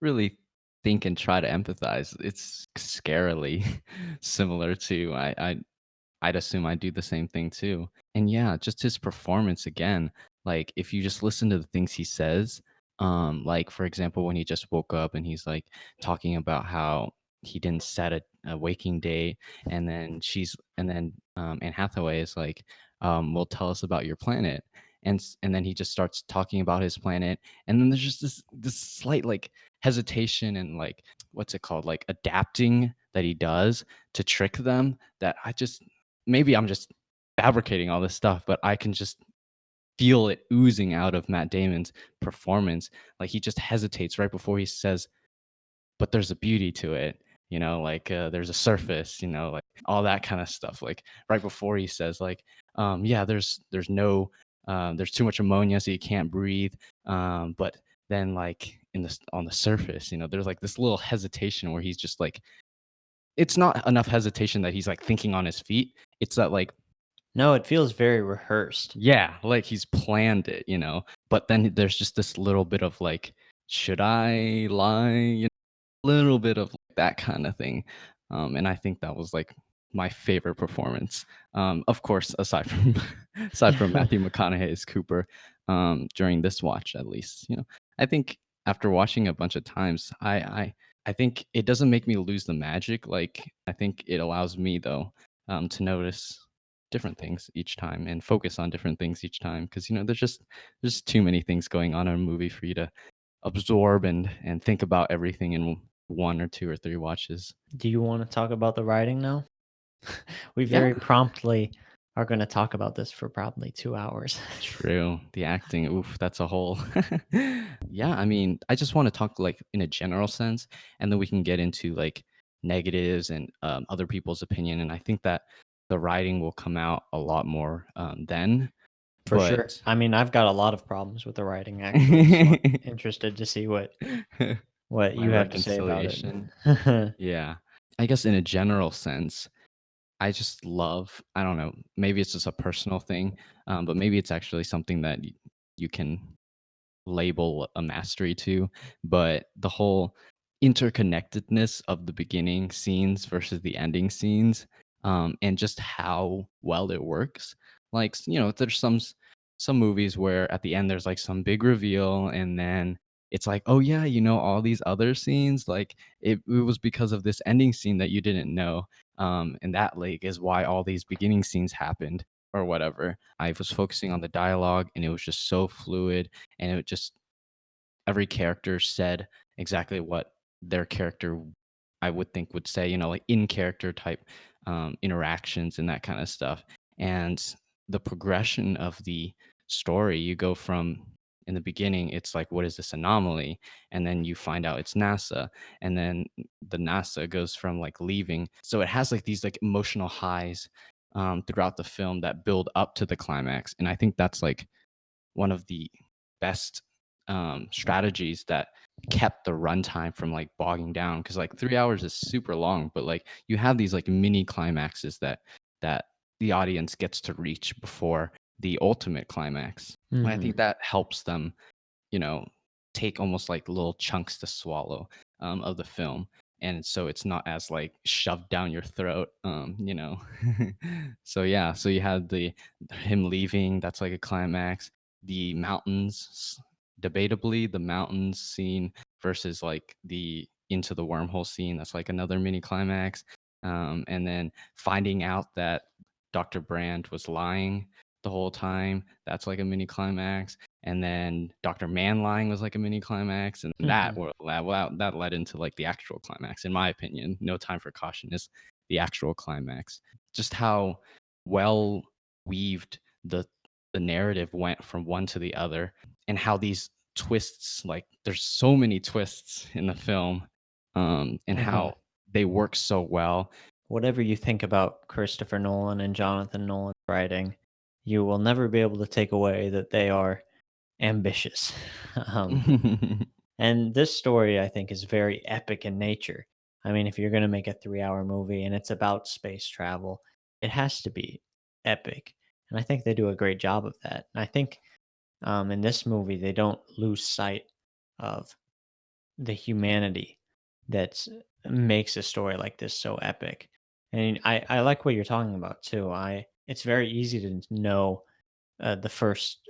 really think and try to empathize, it's scarily similar to I'd assume I'd do the same thing too. And yeah, just his performance again, like if you just listen to the things he says, like for example, when he just woke up and he's like talking about how he didn't set a waking date, and then Anne Hathaway is like, well, tell us about your planet. And then he just starts talking about his planet, and then there's just this slight like hesitation and like what's it called, like adapting that he does to trick them, that I just maybe I'm just fabricating all this stuff, but I can just feel it oozing out of Matt Damon's performance. Like he just hesitates right before he says, "But there's a beauty to it." Like there's a surface, like all that kind of stuff. Like right before he says, like, "Yeah, there's no, there's too much ammonia, so you can't breathe." But then, like on the surface, there's like this little hesitation where he's just like, it's not enough hesitation that he's like thinking on his feet. It's that like, no, it feels very rehearsed. yeah, like he's planned it, but then there's just this little bit of like, should I lie? Little bit of like that kind of thing. And I think that was like my favorite performance. Of course, aside from aside from Matthew McConaughey's Cooper, during this watch at least. I think after watching a bunch of times, I think it doesn't make me lose the magic. Like I think it allows me though, to notice different things each time and focus on different things each time, because there's too many things going on in a movie for you to absorb and think about everything in one or two or three watches. Do you want to talk about the writing now? We Yeah. very promptly are going to talk about this for probably 2 hours. True. The acting, oof, that's a whole. Yeah, I mean, I just want to talk like in a general sense, and then we can get into like negatives and other people's opinion. And I think that the writing will come out a lot more then. For sure. But I mean, I've got a lot of problems with the writing actually, so I'm interested to see what my you have to say about reconciliation. it. Yeah. I guess in a general sense, I just love, I don't know, maybe it's just a personal thing, but maybe it's actually something that you can label a mastery to, but the whole interconnectedness of the beginning scenes versus the ending scenes, and just how well it works. Like, there's some movies where at the end there's like some big reveal, and then it's like, oh yeah, all these other scenes, like it was because of this ending scene that you didn't know. And that like is why all these beginning scenes happened or whatever. I was focusing on the dialogue and it was just so fluid, and it just every character said exactly what their character I would think would say, like in character type interactions and that kind of stuff. And the progression of the story, you go from in the beginning, it's like, what is this anomaly? And then you find out it's NASA. And then the NASA goes from like leaving. So it has like these like emotional highs throughout the film that build up to the climax. And I think that's like one of the best strategies that kept the runtime from like bogging down, because like 3 hours is super long, but like you have these like mini climaxes that the audience gets to reach before the ultimate climax. And I think Mhm. that helps them, you know, take almost like little chunks to swallow of the film. And so it's not as like shoved down your throat. So yeah, so you had the him leaving, that's like a climax. The mountains, debatably, the mountains scene versus like the into the wormhole scene, that's like another mini climax. And then finding out that Dr. Brand was lying the whole time, that's like a mini climax. And then Dr. Man lying was like a mini climax, and that led into like the actual climax, in my opinion. No Time for Caution is the actual climax. Just how well weaved the narrative went from one to the other, and how these twists, like there's so many twists in the film, and Uh-huh. how they work so well. Whatever you think about Christopher Nolan and Jonathan Nolan's writing, you will never be able to take away that they are ambitious. Um, and this story, I think, is very epic in nature. I mean, if you're going to make a 3 hour movie and it's about space travel, it has to be epic. And I think they do a great job of that. And I think in this movie, they don't lose sight of the humanity that makes a story like this so epic. And I like what you're talking about too. It's very easy to know the first,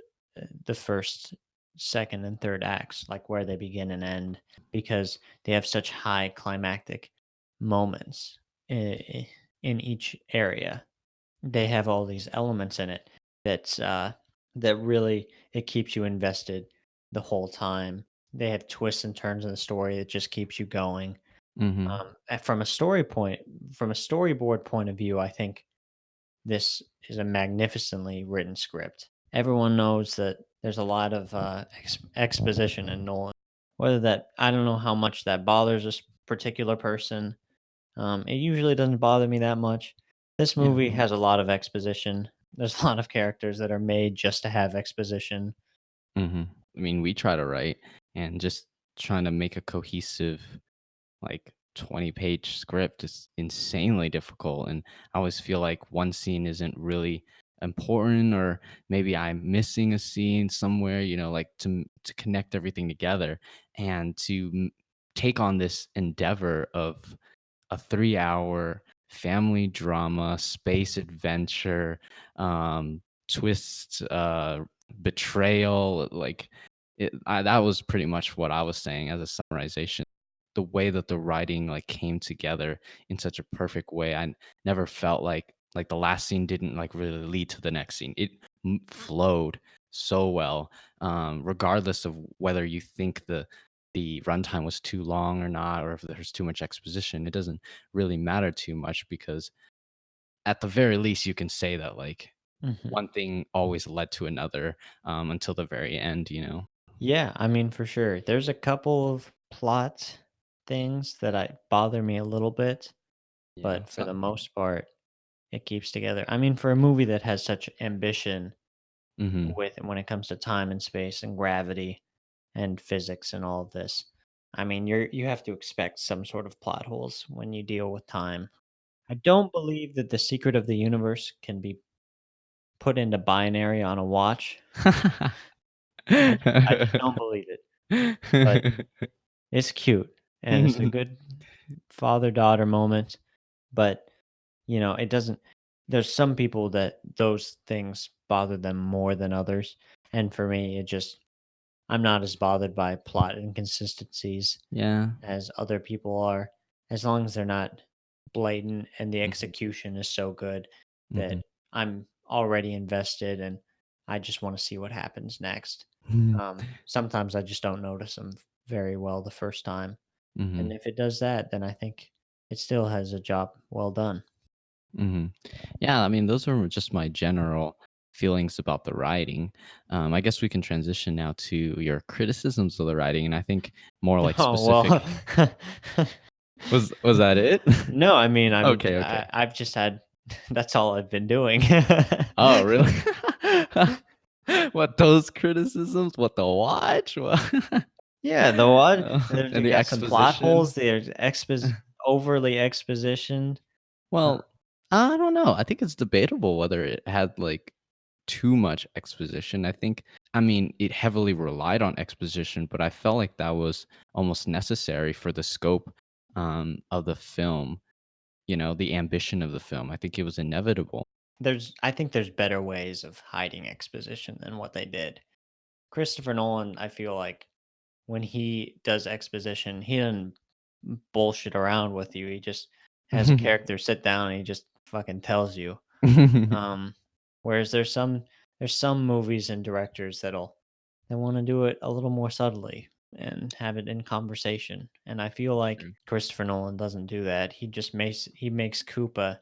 second, and third acts, like where they begin and end, because they have such high climactic moments in each area. They have all these elements in it that's that really it keeps you invested the whole time. They have twists and turns in the story that just keeps you going. Hmm. From from a storyboard point of view, I think this is a magnificently written script. Everyone knows that there's a lot of exposition in Nolan. Whether that I don't know how much that bothers this particular person. It usually doesn't bother me that much. This Yeah. movie has a lot of exposition. There's a lot of characters that are made just to have exposition. Hmm. I mean, we try to write, and just trying to make a cohesive like 20-page script is insanely difficult. And I always feel like one scene isn't really important, or maybe I'm missing a scene somewhere, like to connect everything together, and to take on this endeavor of a 3 hour family drama, space adventure, twist, betrayal. Like that was pretty much what I was saying as a summarization. The way that the writing like came together in such a perfect way, I never felt like the last scene didn't like really lead to the next scene. It flowed so well, regardless of whether you think the runtime was too long or not, or if there's too much exposition. It doesn't really matter too much, because at the very least you can say that like Mhm. one thing always led to another, until the very end, you know? Yeah, I mean, for sure. There's a couple of plot things that I bother me a little bit, Yeah, but for so the most part, it keeps together. I mean, for a movie that has such ambition mhm. with when it comes to time and space and gravity and physics and all of this, I mean, you have to expect some sort of plot holes when you deal with time. I don't believe that the secret of the universe can be put into binary on a watch. I just don't believe it. But it's cute and it's a good father-daughter moment, but, it doesn't there's some people that those things bother them more than others, and for me, I'm not as bothered by plot inconsistencies Yeah. as other people are, as long as they're not blatant and the Mhm, execution is so good mhm. that I'm already invested and I just wanna see what happens next. Sometimes I just don't notice them very well the first time. And Mhm, if it does that, then I think it still has a job well done. mhm. Yeah, I mean, those are just my general feelings about the writing. I guess we can transition now to your criticisms of the writing, and I think more like Oh, specific. well. Was that it? No, I mean, Okay, okay. I've just had that's all I've been doing. Oh, really? What, those criticisms? What, the watch? What? Yeah, the what? And They the got some plot exposition? holes, there's overly expositioned. Uh, Well, I don't know. I think it's debatable whether it had, like, too much exposition. I mean, it heavily relied on exposition, but I felt like that was almost necessary for the scope, of the film, the ambition of the film. I think it was inevitable. I think there's better ways of hiding exposition than what they did. Christopher Nolan, I feel like when he does exposition, he doesn't bullshit around with you. He just has a character sit down and he just fucking tells you. Um, whereas there's some movies and directors that want to do it a little more subtly and have it in conversation. And I feel like True. Christopher Nolan doesn't do that. He makes Koopa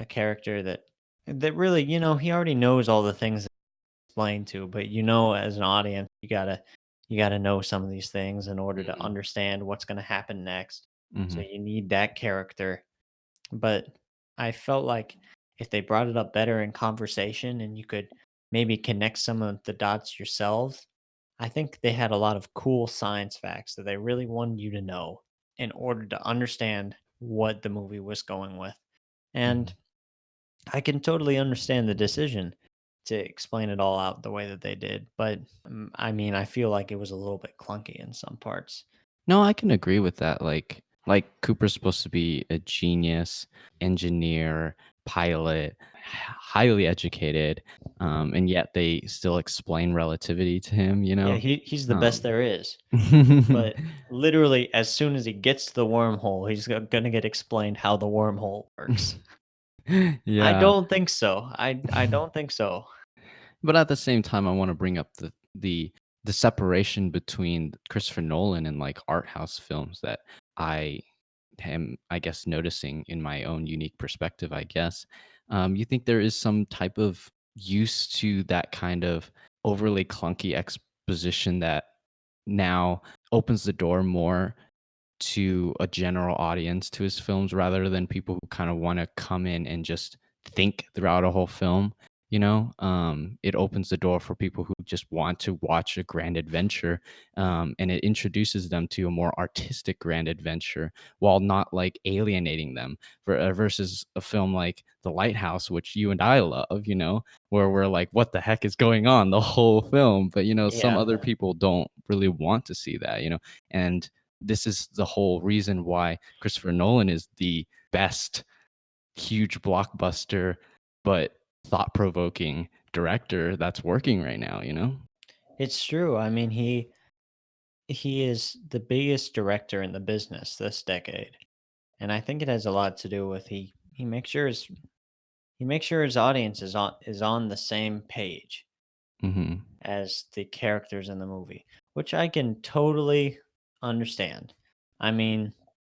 a character that really, he already knows all the things to explain to, but as an audience, you gotta know some of these things in order to Mhm, understand what's gonna happen next. So mhm, you need that character. But I felt like if they brought it up better in conversation and you could maybe connect some of the dots yourselves, I think they had a lot of cool science facts that they really wanted you to know in order to understand what the movie was going with. And mhm. I can totally understand the decision to explain it all out the way that they did. But I mean, I feel like it was a little bit clunky in some parts. No, I can agree with that. Like Cooper's supposed to be a genius, engineer, pilot, highly educated, and yet they still explain relativity to him, you Yeah, know? he's the best Um, there is. But literally, as soon as he gets to the wormhole, he's gonna get explained how the wormhole works. I yeah. don't think so. I don't think so. But at the same time, I want to bring up the separation between Christopher Nolan and like art house films that I am, I guess, noticing in my own unique perspective. I guess you think there is some type of use to that kind of overly clunky exposition that now opens the door more to a general audience to his films rather than people who kind of want to come in and just think throughout a whole film. It opens the door for people who just want to watch a grand adventure, and it introduces them to a more artistic grand adventure while not like alienating them versus a film like The Lighthouse, which you and I love, where we're like, what the heck is going on the whole film? But some Yeah. other people don't really want to see that, and this is the whole reason why Christopher Nolan is the best huge blockbuster, but thought-provoking director that's working right now, you know? It's true. I mean, he is the biggest director in the business this decade. And I think it has a lot to do with he makes sure his audience is on the same page Mhm. as the characters in the movie, which I can totally understand. I mean,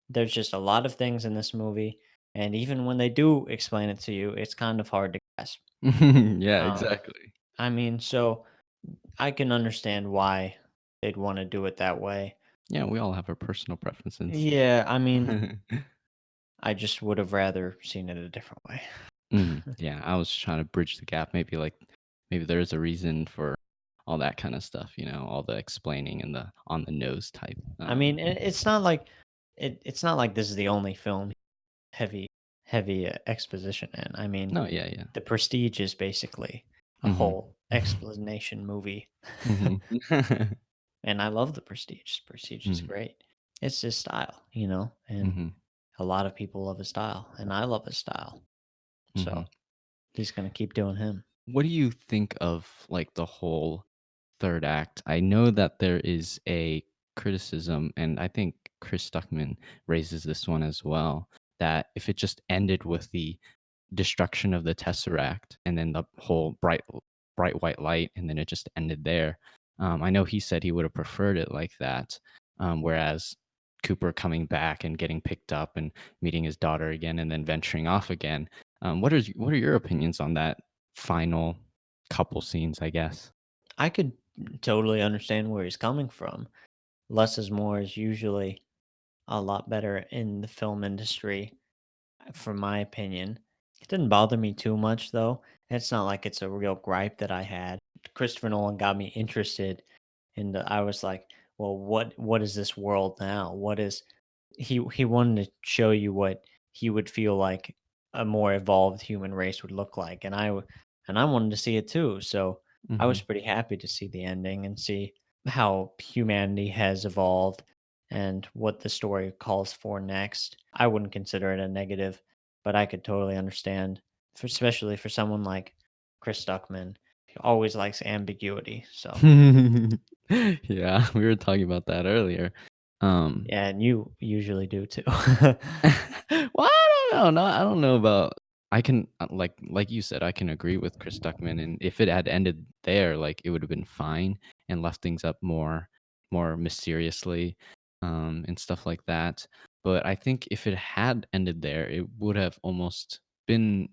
there's just a lot of things in this movie And even when they do explain it to you, it's kind of hard to grasp. Yeah, Um, exactly. I mean, so I can understand why they'd want to do it that way. Yeah, we all have our personal preferences. Yeah, I mean, I just would have rather seen it a different way. Yeah, I was trying to bridge the gap. Maybe like maybe there's a reason for all that kind of stuff, all the explaining and the on the nose type. I mean, it's not like it's not like this is the only film heavy exposition in. I mean, No, yeah, yeah. The Prestige is basically a Mhm. whole explanation movie, Mhm. and I love The Prestige. Prestige is Mhm. great. It's his style, and Mhm. a lot of people love his style, and I love his style. Mhm. So he's gonna keep doing him. What do you think of like the whole third act? I know that there is a criticism, and I think Chris Stuckman raises this one as well, that if it just ended with the destruction of the Tesseract and then the whole bright white light, and then it just ended there. I know he said he would have preferred it like that, whereas Cooper coming back and getting picked up and meeting his daughter again and then venturing off again. What are your opinions on that final couple scenes, I guess? I could totally understand where he's coming from. Less is more is usually a lot better in the film industry, from my opinion. It didn't bother me too much though. It's not like it's a real gripe that I had. Christopher Nolan got me interested, and I was like, "Well, what is this world now? What is?" He wanted to show you what he would feel like a more evolved human race would look like, and and I wanted to see it too. So I was Mhm. pretty happy to see the ending and see how humanity has evolved and what the story calls for next. I wouldn't consider it a negative, but I could totally understand, especially for someone like Chris Stuckman, he always likes ambiguity. So Yeah, we were talking about that earlier. Um, yeah, and you usually do too. well, I don't know. No, I don't know about. I can like you said, I can agree with Chris Duckman, and if it had ended there, like it would have been fine and left things up more mysteriously, and stuff like that. But I think if it had ended there, it would have almost been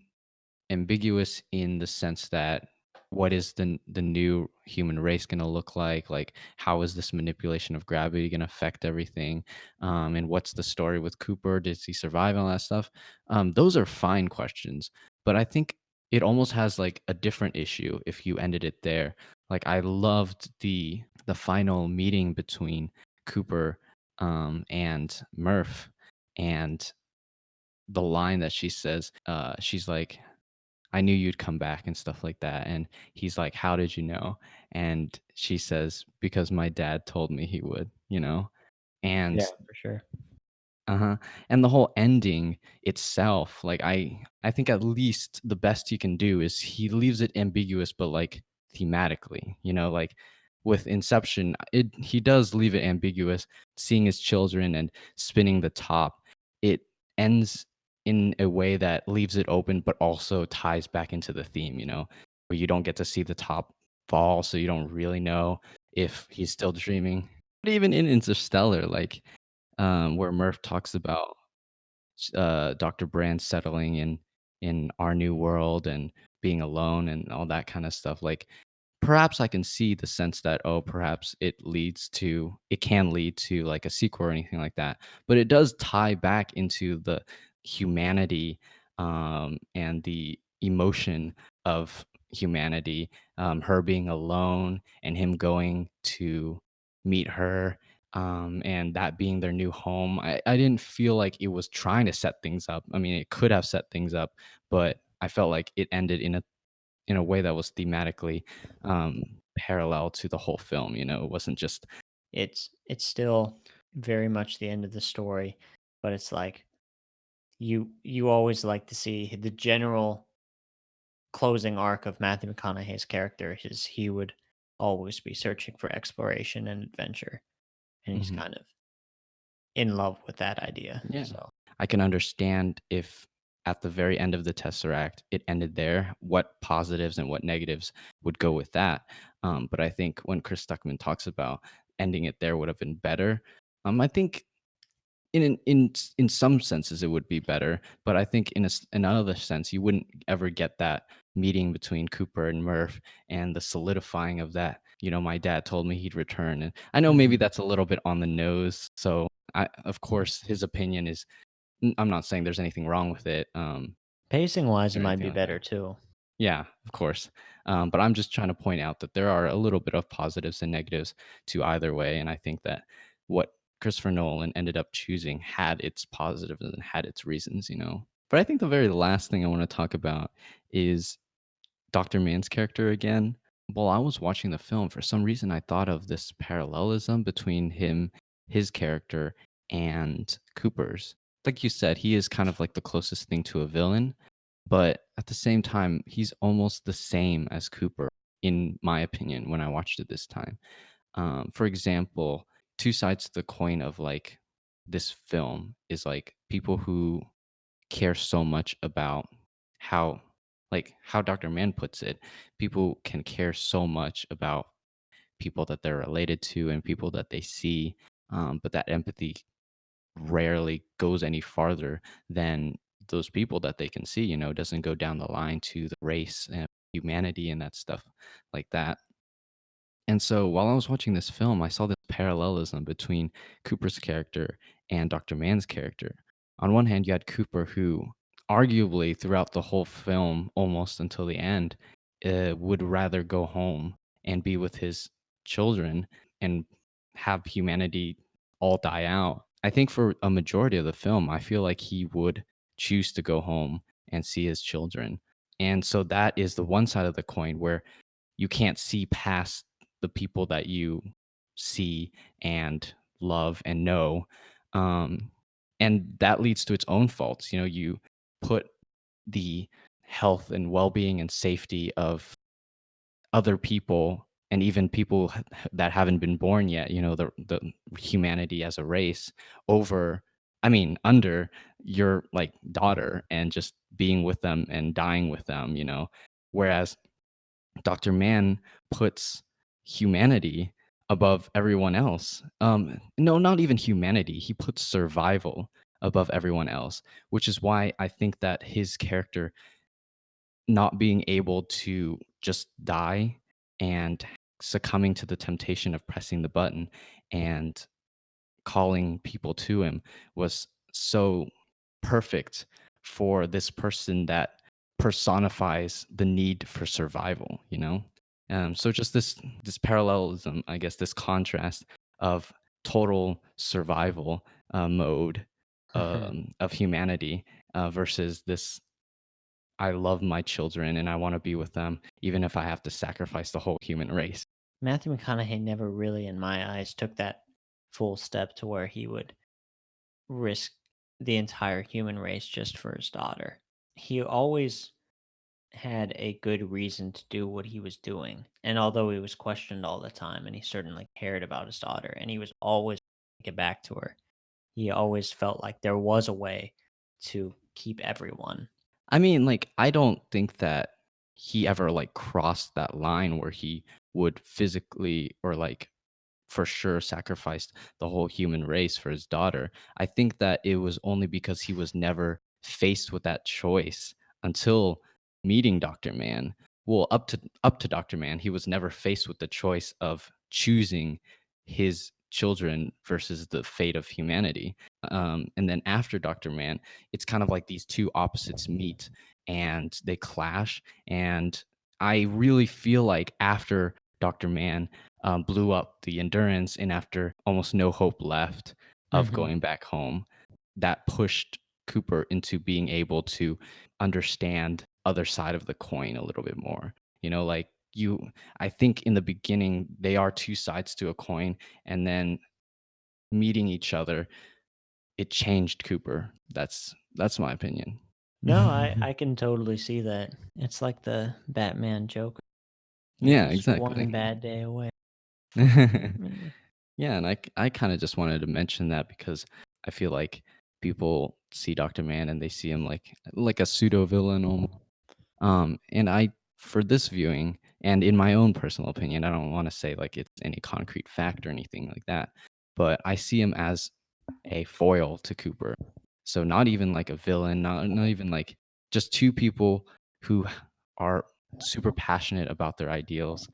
ambiguous in the sense that what is the new human race going to look like? Like how is this manipulation of gravity going to affect everything? And what's the story with Cooper? Does he survive, and all that stuff? Those are fine questions, but I think it almost has like a different issue if you ended it there. Like I loved the final meeting between Cooper, and Murph, and the line that she says, she's like, I knew you'd come back and stuff like that. And he's like, how did you know? And she says, because my dad told me he would. And Yeah, for sure. uh-huh. And the whole ending itself, like I think at least the best he can do is he leaves it ambiguous, but like thematically, like with Inception, he does leave it ambiguous, seeing his children and spinning the top. It ends in a way that leaves it open, but also ties back into the theme, where you don't get to see the top fall, so you don't really know if he's still dreaming. But even in Interstellar, like where Murph talks about Dr. Brand settling in our new world and being alone and all that kind of stuff. Like perhaps I can see the sense that, oh, perhaps it can lead to like a sequel or anything like that. But it does tie back into the humanity, and the emotion of humanity, her being alone and him going to meet her, and that being their new home. I didn't feel like it was trying to set things up. I mean, it could have set things up, but I felt like it ended in a way that was thematically, parallel to the whole film. It wasn't just. It's still very much the end of the story, but it's like you always like to see the general closing arc of Matthew McConaughey's character is he would always be searching for exploration and adventure, and he's Mhm. kind of in love with that idea. Yeah. So I can understand if at the very end of the Tesseract it ended there, what positives and what negatives would go with that. But I think when Chris Stuckman talks about ending it there would have been better, I think in some senses it would be better, but I think in another sense you wouldn't ever get that meeting between Cooper and Murph and the solidifying of that. My dad told me he'd return, and I know maybe Mhm. that's a little bit on the nose. So of course, his opinion is. I'm not saying there's anything wrong with it, Pacing wise, it or might anything be like better that. too. Yeah, of course. But I'm just trying to point out that there are a little bit of positives and negatives to either way. And I think that what Christopher Nolan ended up choosing had its positives and had its reasons. But I think the very last thing I want to talk about is Dr. Man's character again. While I was watching the film, for some reason, I thought of this parallelism between his character, and Cooper's. Like you said, he is kind of like the closest thing to a villain, but at the same time, he's almost the same as Cooper, in my opinion, when I watched it this time. For example, two sides to the coin of like this film is like people who care so much about how, like how Dr. Mann puts it, people can care so much about people that they're related to and people that they see, but that empathy rarely goes any farther than those people that they can see. Doesn't go down the line to the race and humanity and that stuff like that. And so while I was watching this film, I saw this parallelism between Cooper's character and Dr. Mann's character. On one hand, you had Cooper, who arguably throughout the whole film, almost until the end, would rather go home and be with his children and have humanity all die out. I think for a majority of the film, I feel like he would choose to go home and see his children. And so that is the one side of the coin where you can't see past the people that you see and love and know. Um, and that leads to its own faults. You put the health and well being and safety of other people and even people that haven't been born yet, the humanity as a race over, I mean, under your like daughter and just being with them and dying with them. Whereas Dr. Mann puts humanity above everyone else. No, not even humanity. He puts survival above everyone else, which is why I think that his character not being able to just die and succumbing to the temptation of pressing the button and calling people to him was so perfect for this person that personifies the need for survival. So just this parallelism, I guess, this contrast of total survival mode of humanity versus this, I love my children and I want to be with them even if I have to sacrifice the whole human race. Matthew McConaughey never really, in my eyes, took that full step to where he would risk the entire human race just for his daughter. He always had a good reason to do what he was doing. And although he was questioned all the time and he certainly cared about his daughter and he was always get back to her, he always felt like there was a way to keep everyone. I mean, like, I don't think that he ever like crossed that line where he would physically or like for sure sacrificed the whole human race for his daughter. I think that it was only because he was never faced with that choice until meeting Dr. Mann. Well, up to Dr. Mann, he was never faced with the choice of choosing his children versus the fate of humanity. And then after Dr. Mann, it's kind of like these two opposites meet and they clash. And I really feel like after Dr. Mann blew up the endurance, and after almost no hope left of Mhm. going back home, that pushed Cooper into being able to understand other side of the coin a little bit more. Like I think in the beginning they are two sides to a coin, and then meeting each other, it changed Cooper. That's my opinion. No, I can totally see that. It's like the Batman Joker. You're Yeah, just one exactly. bad day away. Mm. Yeah, and I kind of just wanted to mention that because I feel like people see Dr. Mann and they see him like a pseudo villain almost. And I for this viewing and in my own personal opinion, I don't want to say like it's any concrete fact or anything like that, but I see him as a foil to Cooper. So not even like a villain, not even like just two people who are super passionate about their ideals,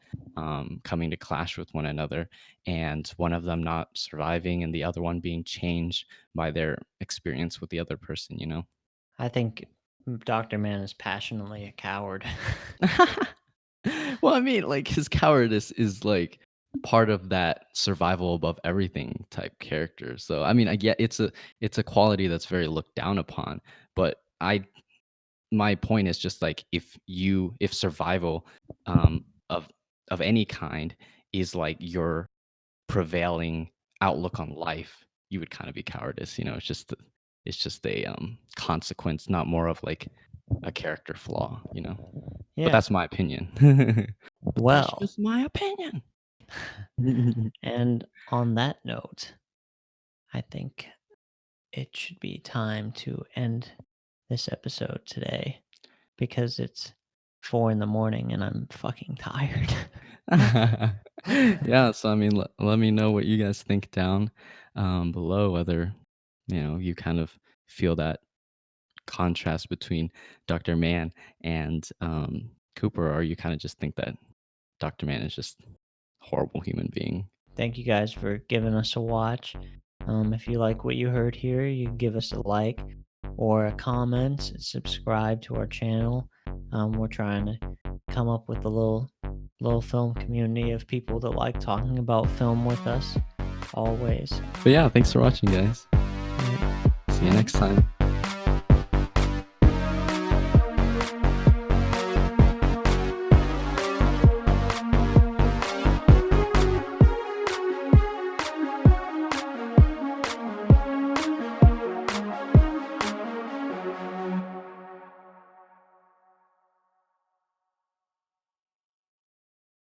coming to clash with one another, and one of them not surviving and the other one being changed by their experience with the other person, you know? I think Dr. Man is passionately a coward. Well, I mean, like his cowardice is like part of that survival above everything type character. So I mean, I get it's a quality that's very looked down upon, but I my point is just like if survival um of of any kind is like your prevailing outlook on life, you would kind of be cowardice, you know? It's just a consequence, not more of like a character flaw, you know? But Yeah. that's my opinion. But that's Well, just my opinion. and on that note, I think it should be time to end this episode today because it's 4 in the morning and I'm fucking tired. Yeah, so I mean, let me know what you guys think down below, whether you kind of feel that contrast between Dr. Man and Cooper, or you kind of just think that Dr. Man is just a horrible human being. Thank you guys for giving us a watch. If you like what you heard here, you can give us a like or a comment, subscribe to our channel. We're trying to come up with a little film community of people that like talking about film with us always. But yeah, thanks for watching, guys. See you next time.